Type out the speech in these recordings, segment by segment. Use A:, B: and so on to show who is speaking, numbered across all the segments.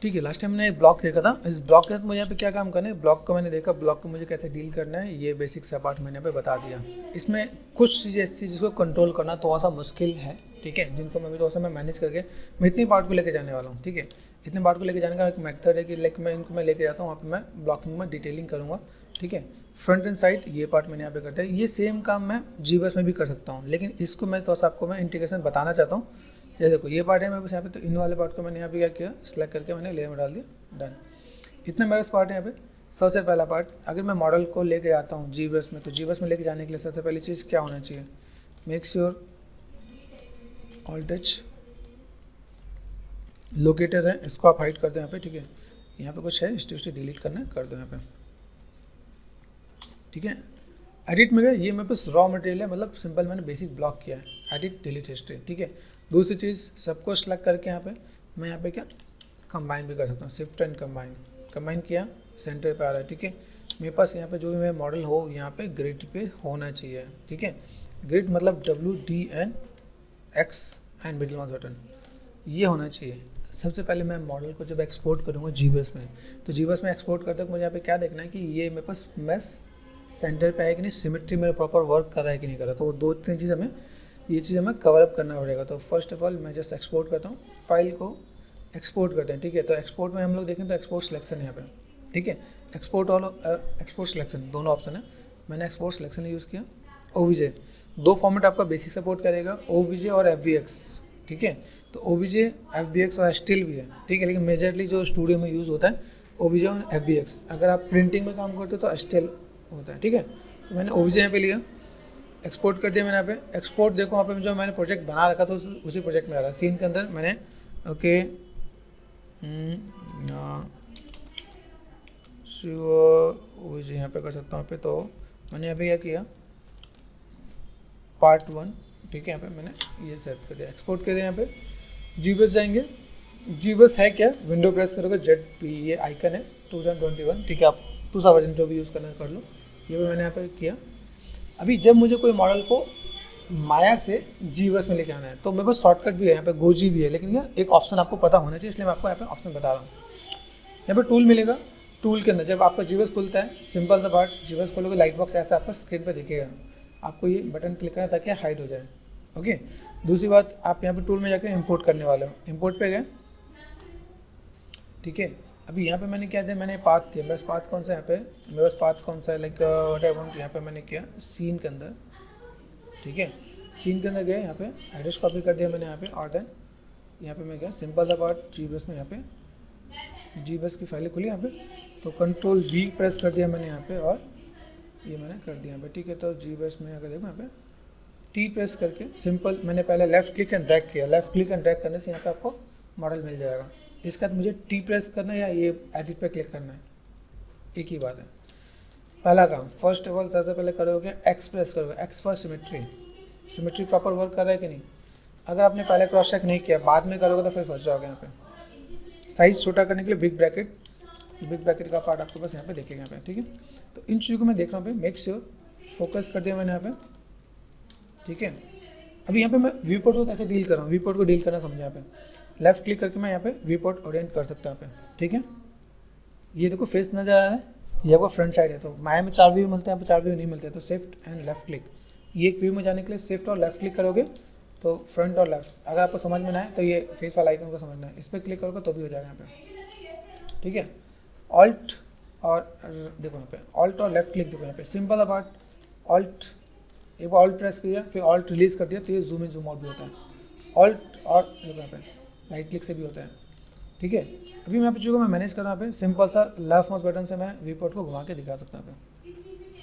A: ठीक है, last time मैंने ब्लॉक देखा था। इस ब्लॉक के साथ मुझे यहाँ पे क्या काम करना है, ब्लॉक को मैंने देखा, ब्लॉक को मुझे कैसे डील करना है, ये बेसिक सा पार्ट मैंने यहाँ पे बता दिया। इसमें कुछ चीज़ें ऐसी जिसको कंट्रोल करना थोड़ा सा मुश्किल है, ठीक है, जिनको मैं भी थोड़ा सा मैं मैनेज करके मैं इतनी पार्ट को लेके जाने वाला हूँ। ठीक है, इतने पार्ट को लेके जाने का एक मेथड है कि लाइक मैं इनको मैं लेके जाता हूँ, वहाँ पर मैं ब्लॉकिंग में डिटेलिंग करूँगा। ठीक है, फ्रंट एंड साइड ये पार्ट मैंने यहाँ पे करता है। ये सेम काम मैं जीबस में भी कर सकता हूँ, लेकिन इसको मैं थोड़ा सा आपको मैं इंटीग्रेशन बताना चाहता हूँ। जैसे देखो ये पार्ट है मेरे पास यहाँ पे, तो इन वाले पार्ट को मैंने यहाँ पे क्या किया, सिलेक्ट करके मैंने लेयर में डाल दिया, डन। इतना मेरे पास पार्ट है यहाँ पे। सबसे पहला पार्ट, अगर मैं मॉडल को लेके आता हूँ जीबस में, तो जीबस में लेके जाने के लिए सबसे पहली चीज़ क्या होना चाहिए, make sure all touch locator है, इसको आप हाइड कर दो यहाँ पे। ठीक है, यहाँ पे कुछ है हिस्ट्री डिलीट करना है, कर दो यहाँ पे। ठीक है, एडिट में गए, ये मेरे पास रॉ मटेरियल है, मतलब सिंपल मैंने बेसिक ब्लॉक किया है, एडिट डिलीट हिस्ट्री। ठीक है, दूसरी चीज़ सबको सेलेक्ट करके यहाँ पे मैं यहाँ पे क्या कंबाइन भी कर सकता हूँ, शिफ्ट एंड कंबाइन किया, सेंटर पे आ रहा है। ठीक है, मेरे पास यहाँ पे जो भी मेरा मॉडल हो यहाँ पे ग्रिड पे होना चाहिए। ठीक है, ग्रिड मतलब WDN X and middle mouse button ये होना चाहिए। सबसे पहले मैं मॉडल को जब एक्सपोर्ट करूँगा जीबस में, तो जीबस में एक्सपोर्ट करते वक्त मुझे यहाँ पे क्या देखना है कि ये मेरे पास मैस सेंटर पे है कि नहीं, सिमेट्री मेरा प्रॉपर वर्क कर रहा है कि नहीं कर रहा, तो वो 2-3 चीज़ हमें ये चीज़ हमें कवर अप करना पड़ेगा। तो फर्स्ट ऑफ ऑल मैं जस्ट एक्सपोर्ट करता हूँ, फाइल को एक्सपोर्ट करते हैं। ठीक है, तो एक्सपोर्ट में हम लोग देखें तो एक्सपोर्ट सिलेक्शन है यहाँ पे। ठीक है, एक्सपोर्ट और एक्सपोर्ट सिलेक्शन दोनों ऑप्शन है, मैंने एक्सपोर्ट सिलेक्शन यूज़ किया। OBJ 2 फॉर्मेट आपका बेसिक सपोर्ट करेगा, OBJ और FBX। ठीक है, तो OBJ FBX और स्टिल भी है। ठीक है, लेकिन मेजरली जो स्टूडियो में यूज़ होता है OBJ और FBX। अगर आप प्रिंटिंग में काम करते हो तो स्टिल होता है। ठीक है, तो मैंने OBJ यहाँ पे लिया, एक्सपोर्ट कर दिया मैंने यहाँ पे। एक्सपोर्ट देखो वहाँ पे जो मैंने प्रोजेक्ट बना रखा था उसी प्रोजेक्ट में आ रहा है, सीन के अंदर मैंने ओके OBJ यहाँ पे कर सकता हूँ यहाँ पे। तो मैंने यहाँ पे क्या किया, पार्ट 1। ठीक है, यहाँ पे मैंने ये सेट कर दिया, एक्सपोर्ट कर दिया। यहाँ पे जीबस जाएंगे, जीबस है क्या, विंडो प्रेस करोगे ZP ये आइकन है 2021। ठीक है, आप दूसरा वर्जन जो भी यूज़ करना है कर लो। ये भी मैंने यहाँ पे किया। अभी जब मुझे कोई मॉडल को माया से जीबस में लेके आना है तो मेरे पास शॉर्टकट भी है, यहाँ पे गोजी भी है, लेकिन ये एक ऑप्शन आपको पता होना चाहिए, इसलिए मैं आपको यहाँ पे ऑप्शन बता रहा हूँ। यहाँ पे टूल मिलेगा, टूल के अंदर जब आपका जीबस खुलता है, सिंपल सा पार्ट, जीबस खोलोगे लाइट बॉक्स ऐसा आपका स्क्रीन पे दिखेगा, आपको ये बटन क्लिक करना ताकि हाइड हो जाए। ओके, दूसरी बात, आप यहाँ पे टूल में जाकर इंपोर्ट करने वाले हो, इंपोर्ट पे गए। ठीक है, अभी यहाँ पे मैंने क्या दिया, मैंने पाथ दिया, बस पाथ कौन सा यहाँ पे मेरे पास पाथ कौन सा है, लाइक व्हाट आई वांट, यहाँ पे मैंने किया सीन के अंदर। ठीक है, सीन के अंदर गए, यहाँ पे एड्रेस कॉपी कर दिया मैंने यहाँ पे, और देन यहाँ पे मैं गया सिंपल सा पार्ट जीबस में, यहाँ पे जीबस की फाइलें खुली यहाँ पे, तो कंट्रोल V प्रेस कर दिया मैंने यहाँ पे, और ये मैंने कर दिया यहाँ पे। ठीक है, तो जीबस में अगर देखो यहाँ पे T प्रेस करके सिंपल मैंने पहले लेफ्ट क्लिक एंड ड्रैग किया, लेफ्ट क्लिक एंड ड्रैग करने से यहाँ पे आपको मॉडल मिल जाएगा। इसके बाद मुझे T प्रेस करना है या ये एडिट पे क्लिक करना है, एक ही बात है। पहला काम, फर्स्ट ऑफ ऑल सबसे पहले करोगे X प्रेस करोगे, X for symmetry proper work कर रहा है कि नहीं। अगर आपने पहले क्रॉस चेक नहीं किया, बाद में करोगे तो फिर फंस जाओगे। यहाँ पे साइज छोटा करने के लिए बिग ब्रैकेट का पार्ट आपके पास यहाँ पे देखेगा यहाँ पे। ठीक है, तो इन चीज़ों को मैं देख रहा हूँ, मेक श्योर फोकस कर दिया मैंने यहाँ पे। ठीक है, अभी यहाँ पे मैं व्यू पोर्ट को कैसे डील कर रहा हूँ, व्यू पोर्ट को डील करना समझा। यहाँ पे लेफ्ट क्लिक करके मैं यहाँ पे व्यू पोर्ट ओरिएंट कर सकता हूँ यहाँ पे। ठीक है, ये देखो फेस नजर आ रहा है, ये आपका फ्रंट साइड है, तो माया में 4 व्यू मिलते हैं, यहाँ पे 4 व्यू नहीं मिलते, तो शिफ्ट एंड लेफ्ट क्लिक, ये एक व्यू में जाने के लिए शिफ्ट और लेफ्ट क्लिक करोगे तो फ्रंट और लेफ्ट। अगर आपको समझ में ना आए तो ये फेस वाला आइकन को समझना है, इस पर क्लिक करोगे तो भी हो जाएगा यहाँ पे। ठीक है, ऑल्ट और देखो यहाँ पे ऑल्ट और लेफ्ट क्लिक, देखो यहाँ पे सिंपल अबाउट ऑल्ट, एक बार ऑल्ट प्रेस किया फिर ऑल्ट रिलीज कर दिया तो ये जूम इन जूम आउट भी होता है। ऑल्ट और देखो यहाँ पे राइट क्लिक से भी होता है। ठीक है, अभी मैं यहाँ पे चीज़ों को मैं मैनेज कर रहा हूँ यहाँ पे, सिंपल सा लेफ्ट माउस बटन से मैं व्यू पोर्ट को घुमा के दिखा सकता हूँ यहाँ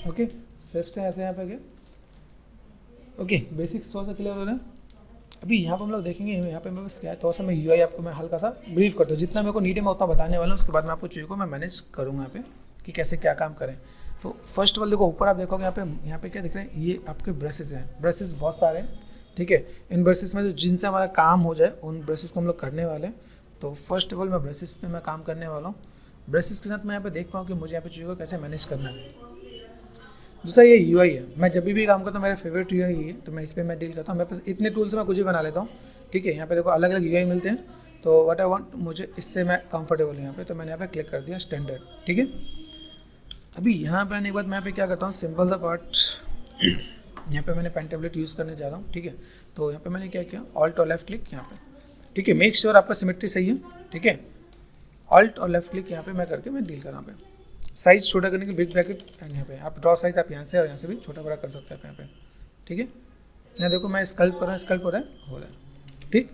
A: पे। ओके, शिफ्ट से ऐसे यहाँ पे गए। ओके, बेसिक्स थोड़ा सा क्लियर हो रहे हैं। अभी यहाँ पर हम लोग देखेंगे, यहाँ पे मेरे पास क्या है, थोड़ा सा मैं UI आपको मैं हल्का सा ब्रीफ करता हूँ, जितना मेरे को नीड है मैं उतना बताने वाला हूँ, उसके बाद मैं आपको चीज़ों को मैं मैनेज करूँगा यहाँ पे कि कैसे क्या काम करें। तो फर्स्ट ऑफ ऑल देखो ऊपर आप देखोगे यहाँ पे क्या दिख रहे हैं, ये आपके ब्रशेज हैं, ब्रशेज बहुत सारे हैं। ठीक है, इन ब्रशेज में जिनसे हमारा काम हो जाए उन ब्रशेज को हम लोग करने वाले हैं। तो फर्स्ट ऑफ ऑल मैं ब्रशेज पे मैं काम करने वाला हूँ। ब्रशेज के साथ मैं यहाँ पे देख पाऊँ कि मुझे यहाँ पे चीज़ों को कैसे मैनेज करना है। दूसरा ये UI है, मैं जब भी काम करता हूँ मेरा फेवरेट UI है, तो मैं इस पर मैं डील करता हूँ। मेरे पास इतने टूल से मैं कुछ भी बना लेता हूँ। ठीक है, यहाँ पे देखो अलग अलग UI मिलते हैं, तो व्हाट आई वांट, मुझे इससे मैं कंफर्टेबल हूँ यहाँ पे, तो मैंने यहाँ पे क्लिक कर दिया स्टैंडर्ड, ठीक है। अभी यहाँ पे आने के बाद मैं यहाँ पे क्या करता हूँ, सिंपल सा पार्ट, यहाँ पे मैंने पेन टेबलेट यूज़ करने जा रहा हूँ, ठीक है। तो यहाँ पे मैंने क्या किया, ऑल्ट और लेफ्ट क्लिक यहाँ पे, ठीक है। मेक श्योर आपका सिमेट्री सही है, ठीक है। ऑल्ट और लेफ्ट क्लिक यहाँ पे मैं करके मैं डील कर रहा पे। साइज छोटा करने के बिग ब्रैकेट यहाँ पे आप ड्रॉ साइज आप यहाँ से और यहाँ से भी छोटा बड़ा कर सकते हैं यहाँ पे, ठीक है। यहाँ देखो मैं स्कल्प कर रहा हूँ, स्कल्प हो रहा है, ठीक।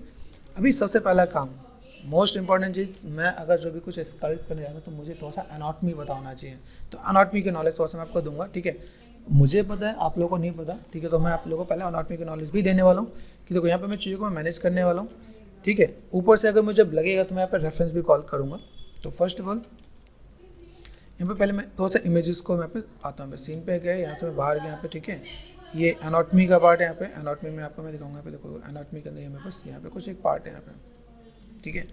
A: अभी सबसे पहला काम, मोस्ट इंपॉर्टेंट चीज़, मैं अगर जो भी कुछ स्कल्प करने जा रहा हूँ तो मुझे थोड़ा सा एनाटॉमी पता होना चाहिए। तो एनाटॉमी की नॉलेज थोड़ा सा मैं आपको दूंगा, ठीक है। मुझे पता है, आप लोगों को नहीं पता, ठीक है। तो मैं आप लोगों को पहले एनाटॉमी की नॉलेज भी देने वाला हूँ कि देखो यहाँ पे मैं चीज़ों को मैनेज करने वाला हूँ, ठीक है। ऊपर से अगर मुझे लगेगा तो मैं यहाँ पर रेफरेंस भी कॉल करूँगा। तो फर्स्ट ऑफ ऑल यहाँ पे पहले मैं थोड़ा सा इमेजेस को मैं पे आता हूँ, सीन पे गए, यहाँ से मैं बाहर गया यहाँ पे, ठीक है। ये एनाटॉमी का पार्ट है यहाँ पे, एनाटॉमी में आपको मैं दिखाऊंगा यहाँ पे, देखो एनाटॉमी के अंदर मेरे पास यहाँ पे कुछ एक पार्ट है यहाँ पे, ठीक है।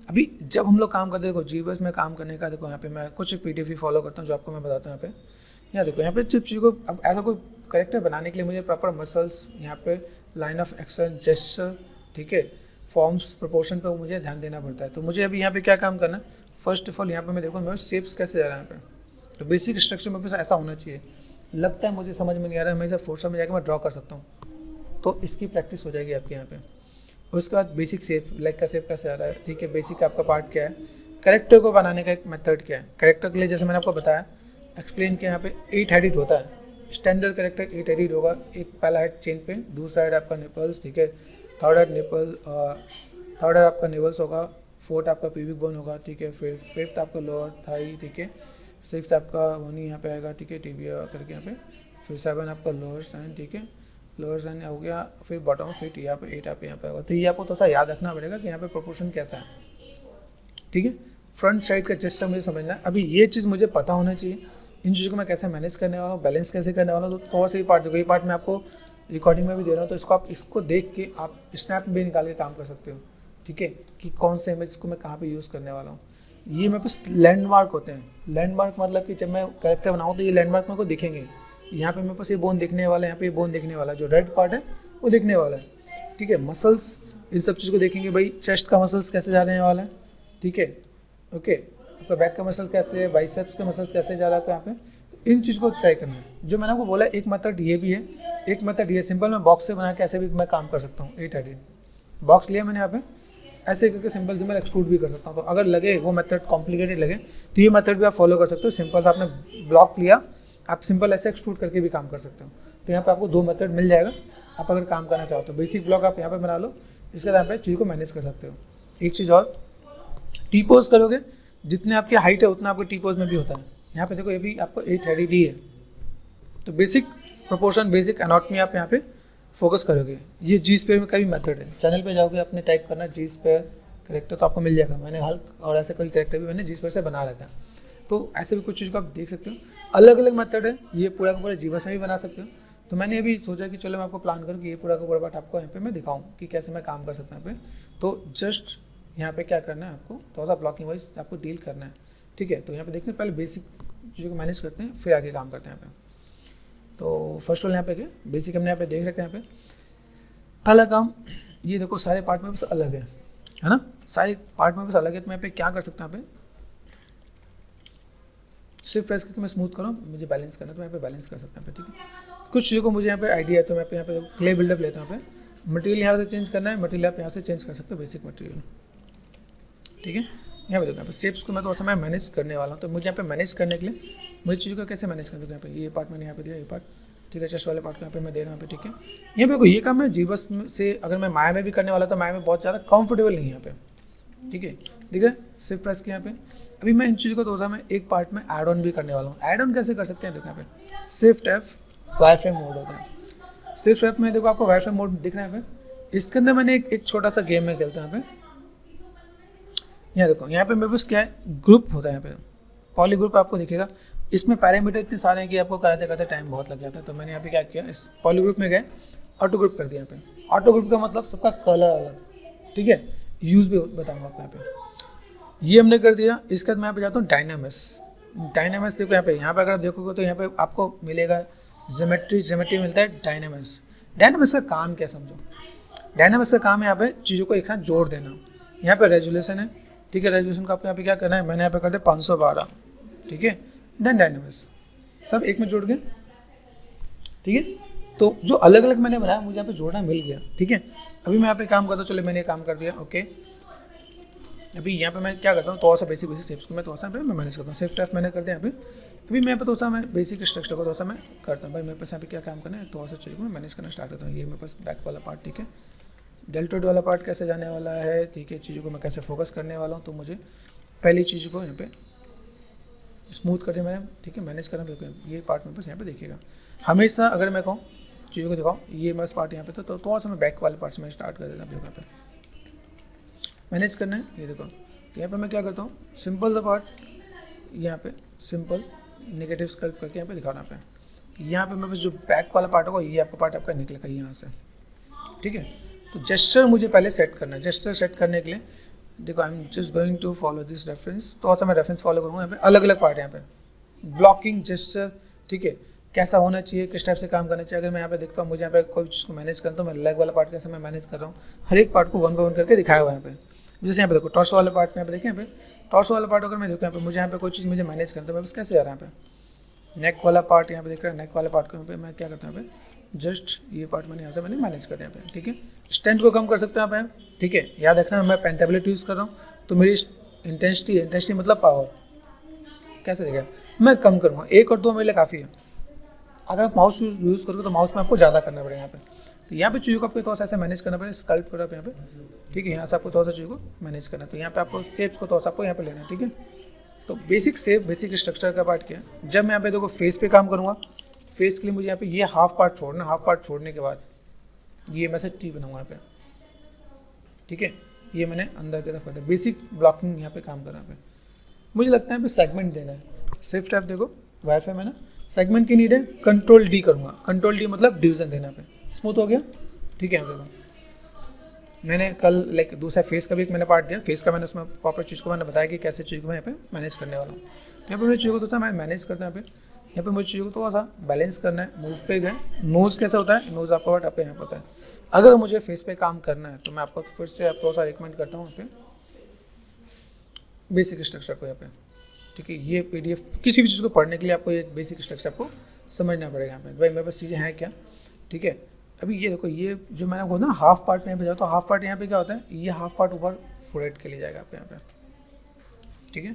A: अभी जब हम लोग काम करते हैं, देखो जीबस में काम करने का, देखो यहाँ पे मैं कुछ पीडीएफ फॉलो करता हूँ जो आपको मैं बताता हूँ यहाँ पे। यहाँ देखो यहाँ पे जब चीज़ को, अब ऐसा कोई करेक्टर बनाने के लिए मुझे प्रॉपर मसल्स, यहाँ पे लाइन ऑफ एक्शन, जेस्चर, ठीक है, फॉर्म्स, प्रोपोर्शन पे मुझे ध्यान देना पड़ता है। तो मुझे अभी यहाँ पे क्या काम करना है, फर्स्ट ऑफ ऑल यहाँ पे मैं देखो मेरे शेप्स कैसे जा रहा है यहाँ पे। तो बेसिक स्ट्रक्चर मेरे पास ऐसा होना चाहिए। लगता है मुझे समझ में नहीं आ रहा है, मैं इसे फोर्स में जाकर मैं ड्रॉ कर सकता हूँ, तो इसकी प्रैक्टिस हो जाएगी आपके यहाँ पे। उसके बाद बेसिक शेप, लेग का शेप कैसे आ रहा है, ठीक है। बेसिक आपका पार्ट क्या है, कैरेक्टर को बनाने का एक मेथड क्या है। कैरेक्टर के लिए जैसे मैंने आपको बताया, एक्सप्लेन किया, यहाँ पे 8 हेडेड होता है। स्टैंडर्ड कैरेक्टर 8 हेडेड होगा। एक पहला हेड चेन पे, दूसरा हेड आपका निपल्स, ठीक है। Third head nipple, third head आपका निपल्स होगा। फोर्थ आपका पीविक बोन होगा, ठीक है। फिर फिफ्थ आपका लोअर थाई, ठीक है। सिक्स आपका वनी यहाँ पे आएगा, ठीक है, टीबिया करके यहाँ पे। फिर 7 आपका लोअर साइन, ठीक है, लोअर साइन हो गया। फिर बॉटम फिट यहाँ पे 8 यहाँ पे होगा। तो ये आपको थोड़ा सा याद रखना पड़ेगा कि यहाँ पे प्रोपोर्शन कैसा है, ठीक है। फ्रंट साइड का जेस्चर मुझे समझना है। अभी ये चीज़ मुझे पता होना चाहिए, इन चीज़ों को मैं कैसे मैनेज करने वाला हूँ, बैलेंस कैसे करने वाला हूँ। तो थोड़ा सा ये पार्ट देखो, ये पार्ट मैं आपको रिकॉर्डिंग में भी दे रहा हूँ, तो इसको आप इसको देख के आप स्नैप भी निकाल के काम कर सकते हो, ठीक है, कि कौन से इमेज को मैं कहाँ पे यूज़ करने वाला हूँ। ये मेरे पास लैंडमार्क होते हैं। लैंडमार्क मतलब कि जब मैं कैरेक्टर बनाऊँ तो ये लैंडमार्क मेरे को दिखेंगे। यहाँ पे मेरे पास ये बोन दिखने वाला है, यहाँ पे ये बोन दिखने वाला है, जो रेड पार्ट है वो दिखने वाला है, ठीक है। मसल्स, इन सब चीज़ को देखेंगे, भाई चेस्ट का मसल्स कैसे जाने वाला है, ठीक है, ओके। आपका बैक का मसल कैसे है, बाइसेप्स का मसल्स कैसे जा रहा है यहाँ पे। तो इन चीज़ को ट्राई करना है। जो मैंने आपको बोला, एक मेथड ये भी है, एक मेथड ये सिंपल मैं बॉक्स से बना के ऐसे भी मैं काम कर सकता हूँ। 8 हेडेड बॉक्स लिया मैंने यहाँ पे, ऐसे करके सिंपल से मैं एक्सट्रूड भी कर सकता हूँ। तो अगर लगे वो मेथड कॉम्प्लिकेटेड लगे तो ये मेथड भी आप फॉलो कर सकते हो। सिंपल से आपने ब्लॉक लिया, आप सिंपल ऐसे एक्सट्रूड करके भी काम कर सकते हो। तो यहाँ पे आपको 2 मेथड मिल जाएगा, आप अगर काम करना चाहो तो। बेसिक ब्लॉक आप यहाँ पे बना लो, इसके बाद पे चीज़ को मैनेज कर सकते हो। एक चीज़ और, टी पोज करोगे, जितने आपकी हाइट है उतना आपको टी पोज में भी होता है। यहाँ पे देखो ये भी आपको 8 हेडेड ही है। तो बेसिक प्रोपोर्शन, बेसिक एनाटॉमी आप यहाँ पे फोकस करोगे। ये जी स्पेयर में का भी मेथड है। चैनल पे जाओगे, आपने टाइप करना जी स्पेयर कैरेक्टर, तो आपको मिल जाएगा। मैंने हल्क और ऐसे कोई कैरेक्टर भी मैंने जी स्पेयर से बना रखा है। तो ऐसे भी कुछ चीज़ को आप देख सकते हो। अलग अलग मेथड है, ये पूरा का पूरा जीबस में भी बना सकते हो। तो मैंने अभी सोचा कि चलो मैं आपको प्लान करूँ कि ये पूरा का पूरा पार्ट आपको यहाँ पे मैं दिखाऊँ कि कैसे मैं काम कर सकता हूँ यहाँ पे। तो जस्ट यहाँ पे क्या करना है, आपको थोड़ा सा ब्लॉकिंग वाइज आपको डील करना है, ठीक है। तो यहाँ पे देखते हैं, पहले बेसिक चीज़ों को मैनेज करते हैं, फिर आगे काम करते हैं यहाँ पे। तो फर्स्ट ऑल यहाँ पे क्या बेसिक हमने यहाँ पे देख रखते हैं। यहाँ पे पहला काम, ये देखो सारे पार्ट में बस अलग है ना, सारे पार्ट में बस अलग है। तो मैं यहाँ पे क्या कर सकता हूँ, यहाँ पे सिर्फ प्रेस करके मैं स्मूथ करूँ, मुझे बैलेंस करना है तो मैं यहाँ पे बैलेंस कर सकता हूँ, ठीक है। कुछ चीज़ों को मुझे यहाँ पे आइडिया है, तो मैं यहाँ पे क्ले बिल्डअप लेता हूँ। यहाँ पे मटेरियल यहाँ से चेंज करना है, मटेरियल आप यहाँ से चेंज कर सकते हो, बेसिक मटेरियल, ठीक है। यहाँ पे देखो, यहाँ पे शेप्स को मैं थोड़ा सा मैं मैनेज करने वाला हूँ। तो मुझे यहाँ पे मैनेज करने के लिए मुझे चीज़ों को कैसे मैनेज करना है, यहाँ पे ये पार्ट मैंने यहाँ पे दिया, ये पार्ट, ठीक है। चेस्ट वाले पार्ट को यहाँ पे मैं दे रहा हूँ यहाँ पे, ठीक है। यहाँ पे देखो ये काम मैं जीबस से अगर मैं माया में भी करने वाला तो माया में बहुत ज़्यादा कंफर्टेबल नहीं है यहाँ पे, ठीक है। ठीक है, सिर्फ प्रेस किया यहाँ पे। अभी मैं इन चीज़ों को थोड़ा सा मैं एक पार्ट में ऐड ऑन भी करने वाला हूँ। ऐड ऑन कैसे कर सकते हैं, देखो यहाँ पे shift F wire frame mode होता है। शिफ्ट F में देखो आपको वायर फ्रेम मोड दिख रहा है यहाँ पे। इसके अंदर मैंने एक छोटा सा गेम में खेलता हूँ यहाँ पे। यहाँ देखो, यहाँ पे मेरे पास क्या है, ग्रुप होता है यहाँ पे, पॉली ग्रुप आपको दिखेगा। इसमें पैरामीटर इतने सारे हैं कि आपको कराते कराते टाइम बहुत लग जाता है। तो मैंने यहाँ पे क्या किया, इस पॉली ग्रुप में गए, ऑटो ग्रुप कर दिया यहाँ पे। ऑटो ग्रुप का मतलब सबका कलर अलग, ठीक है। यूज़ भी बताऊँगा आपको यहाँ पे। ये हमने कर दिया। इसके बाद मैं यहाँ पे जाता हूँ डायनामिक्स। डायनामिक्स देखो यहाँ पे अगर आप देखोगे तो यहाँ पे आपको मिलेगा ज्योमेट्री मिलता है डायनामिक्स। डायनामिक्स का काम क्या समझो, डायनामिक्स का काम है यहाँ पे चीज़ों को एक साथ जोड़ देना। यहाँ पे रेजोल्यूशन है, ठीक है। रेजोल्यूशन को आपको यहाँ पे क्या करना है, मैंने यहाँ पे कर दिया 512, ठीक है। देन डायनेमिक्स सब एक में जुड़ गए, ठीक है। तो जो अलग अलग मैंने बनाया मुझे यहाँ पे जोड़ना मिल गया, ठीक है। अभी मैं यहाँ पे काम करता हूँ, चलो मैंने ये काम कर दिया, ओके। अभी यहाँ पे मैं क्या करता हूँ, थोड़ा सा बेसिक शेप्स को मैं थोड़ा सा मैं मैनेज करता हूँ। सेफ टेस्ट मैंने कर दिया यहाँ पे। अभी मैं यहाँ पे थोड़ा सा मैं बेसिक स्ट्रक्चर को थोड़ा सा मैं करता हूँ भाई। मेरे पास यहाँ पे क्या काम करना है, थोड़ा सा चीज़ को मैं मैनेज करना स्टार्ट करता हूँ। ये मेरे पास बैक वाला पार्ट, ठीक है। डेल्टोइड वाला पार्ट कैसे जाने वाला है, ठीक है। चीज़ों को मैं कैसे फोकस करने वाला हूँ, तो मुझे पहली चीज़ को यहाँ पे स्मूथ कर दिया मैंने, ठीक है। मैनेज करना बिल्कुल, ये पार्ट मेरे पास यहाँ पे देखिएगा हमेशा। अगर मैं कहूँ चीज़ों को दिखाऊँ, ये मेरे पार्ट यहाँ पे तो थोड़ा सा मैं बैक वाले पार्ट से मैं स्टार्ट कर देता हूँ। यहाँ पे मैनेज करना है, ये देखो। तो यहाँ पे मैं क्या करता हूँ, सिंपल सा पार्ट यहाँ पे सिंपल नेगेटिव स्कल्प करके यहाँ पे दिखाना पे। यहाँ पे मेरे पास जो बैक वाला पार्ट होगा, ये आपका पार्ट आपका निकलेगा यहाँ से, ठीक है। तो जेस्चर मुझे पहले सेट करना है। जेस्चर सेट करने के लिए देखो, I am just going to follow this reference. तो अच्छा मैं रेफरेंस फॉलो करूँगा। यहाँ पे अलग अलग पार्ट है, यहाँ पे ब्लॉकिंग जेस्चर, ठीक है, कैसा होना चाहिए, किस टाइप से काम करना चाहिए। अगर मैं यहाँ पे देखता हूँ मुझे यहाँ पे कोई चीज़ को मैनेज करता हूँ, मैं लेग वाला पार्ट कैसे मैं मैनेज कर रहा हूँ, हर एक पार्ट को 1 बाय 1 करके दिखाया हुआ है यहाँ पे। जैसे यहाँ पे देखो टॉर्सो वाले पार्ट में यहाँ पे देखिए, यहाँ पे टॉर्सो वाला पार्ट अगर मैं देखूँ यहाँ पे मुझे यहाँ पे कोई चीज़ मुझे मैनेज करता है, मैं बस कैसे जा रहा है यहाँ पे। नेक वाला पार्ट यहाँ पे देख रहा है, नेक वाला पार्ट को यहाँ पे मैं क्या करता हूँ, यहाँ पे जस्ट ये पार्ट मैंने यहाँ से मैंने मैनेज कर दिया यहाँ पे, ठीक है। स्ट्रेंथ को कम कर सकते हैं यहाँ पे, ठीक है। याद रखना मैं पेंटेबिलिटी यूज़ कर रहा हूँ, तो मेरी इंटेंसिटी मतलब पावर कैसे देगा मैं कम करूँगा। 1 और 2 मेरे लिए काफ़ी है। अगर आप माउस यूज़ करोगे तो माउस में आपको ज़्यादा करना पड़ेगा यहाँ पे। तो यहाँ पे चीज़ों को आपको थोड़ा सा ऐसे मैनेज करना पड़ेगा, स्कल्प करो आप यहाँ पे, ठीक है। यहाँ से आपको थोड़ा सा चीज़ों को मैनेज करना है। तो यहाँ पे आपको शेप्स को थोड़ा सा आपको यहाँ पे लेना है, ठीक है। तो बेसिक शेप, बेसिक स्ट्रक्चर का पार्ट क्या है। जब मैं यहाँ पे देखो फेस पे काम करूँगा, फेस के लिए मुझे यहाँ पे ये हाफ पार्ट छोड़ना, हाफ पार्ट छोड़ने के बाद ये मैं से टी बनाऊँगा यहाँ पे, ठीक है। ये मैंने अंदर की तरफ कर दिया, बेसिक ब्लॉकिंग यहाँ पे काम कर रहा है। मुझे लगता है यहाँ पे सेगमेंट देना है। सिर्फ टाइप देखो वाईफाई में ना सेगमेंट की नीड है, कंट्रोल डी करूँगा। कंट्रोल डी मतलब डिवीजन देना पे, स्मूथ हो गया, ठीक है। देखो मैंने कल लाइक दूसरा फेस का भी एक मैंने पार्ट दिया, फेस का मैंने उसमें प्रॉपर चीज़ को मैंने बताया कि कैसे चीज़ को मैं यहाँ पे मैनेज करने वाला हूँ। यहाँ पे मुझे चीज़ों को थोड़ा मैं मैनेज करता हूँ यहाँ पे मुझे चीज़ों को थोड़ा सा बैलेंस करना है। मूव पे गए, नोज़ कैसा होता है, नोज़ आपका पार्ट आपको यहाँ पता है। अगर मुझे फेस पे काम करना है तो मैं आपको फिर से थोड़ा सा रिकमेंड करता हूँ यहाँ पे बेसिक स्ट्रक्चर को यहाँ पे, ठीक है। ये PDF किसी भी चीज़ को पढ़ने के लिए आपको ये बेसिक स्ट्रक्चर आपको समझना पड़ेगा यहाँ पे। भाई मेरे पास चीज़ें हैं क्या, ठीक है। अभी ये देखो, ये जो मैंने आपको ना हाफ पार्ट में यहाँ पे जाओ, तो हाफ पार्ट यहाँ पे क्या होता है, ये हाफ पार्ट ऊपर फोरहेड के लिए जाएगा आपके यहाँ पे, ठीक है।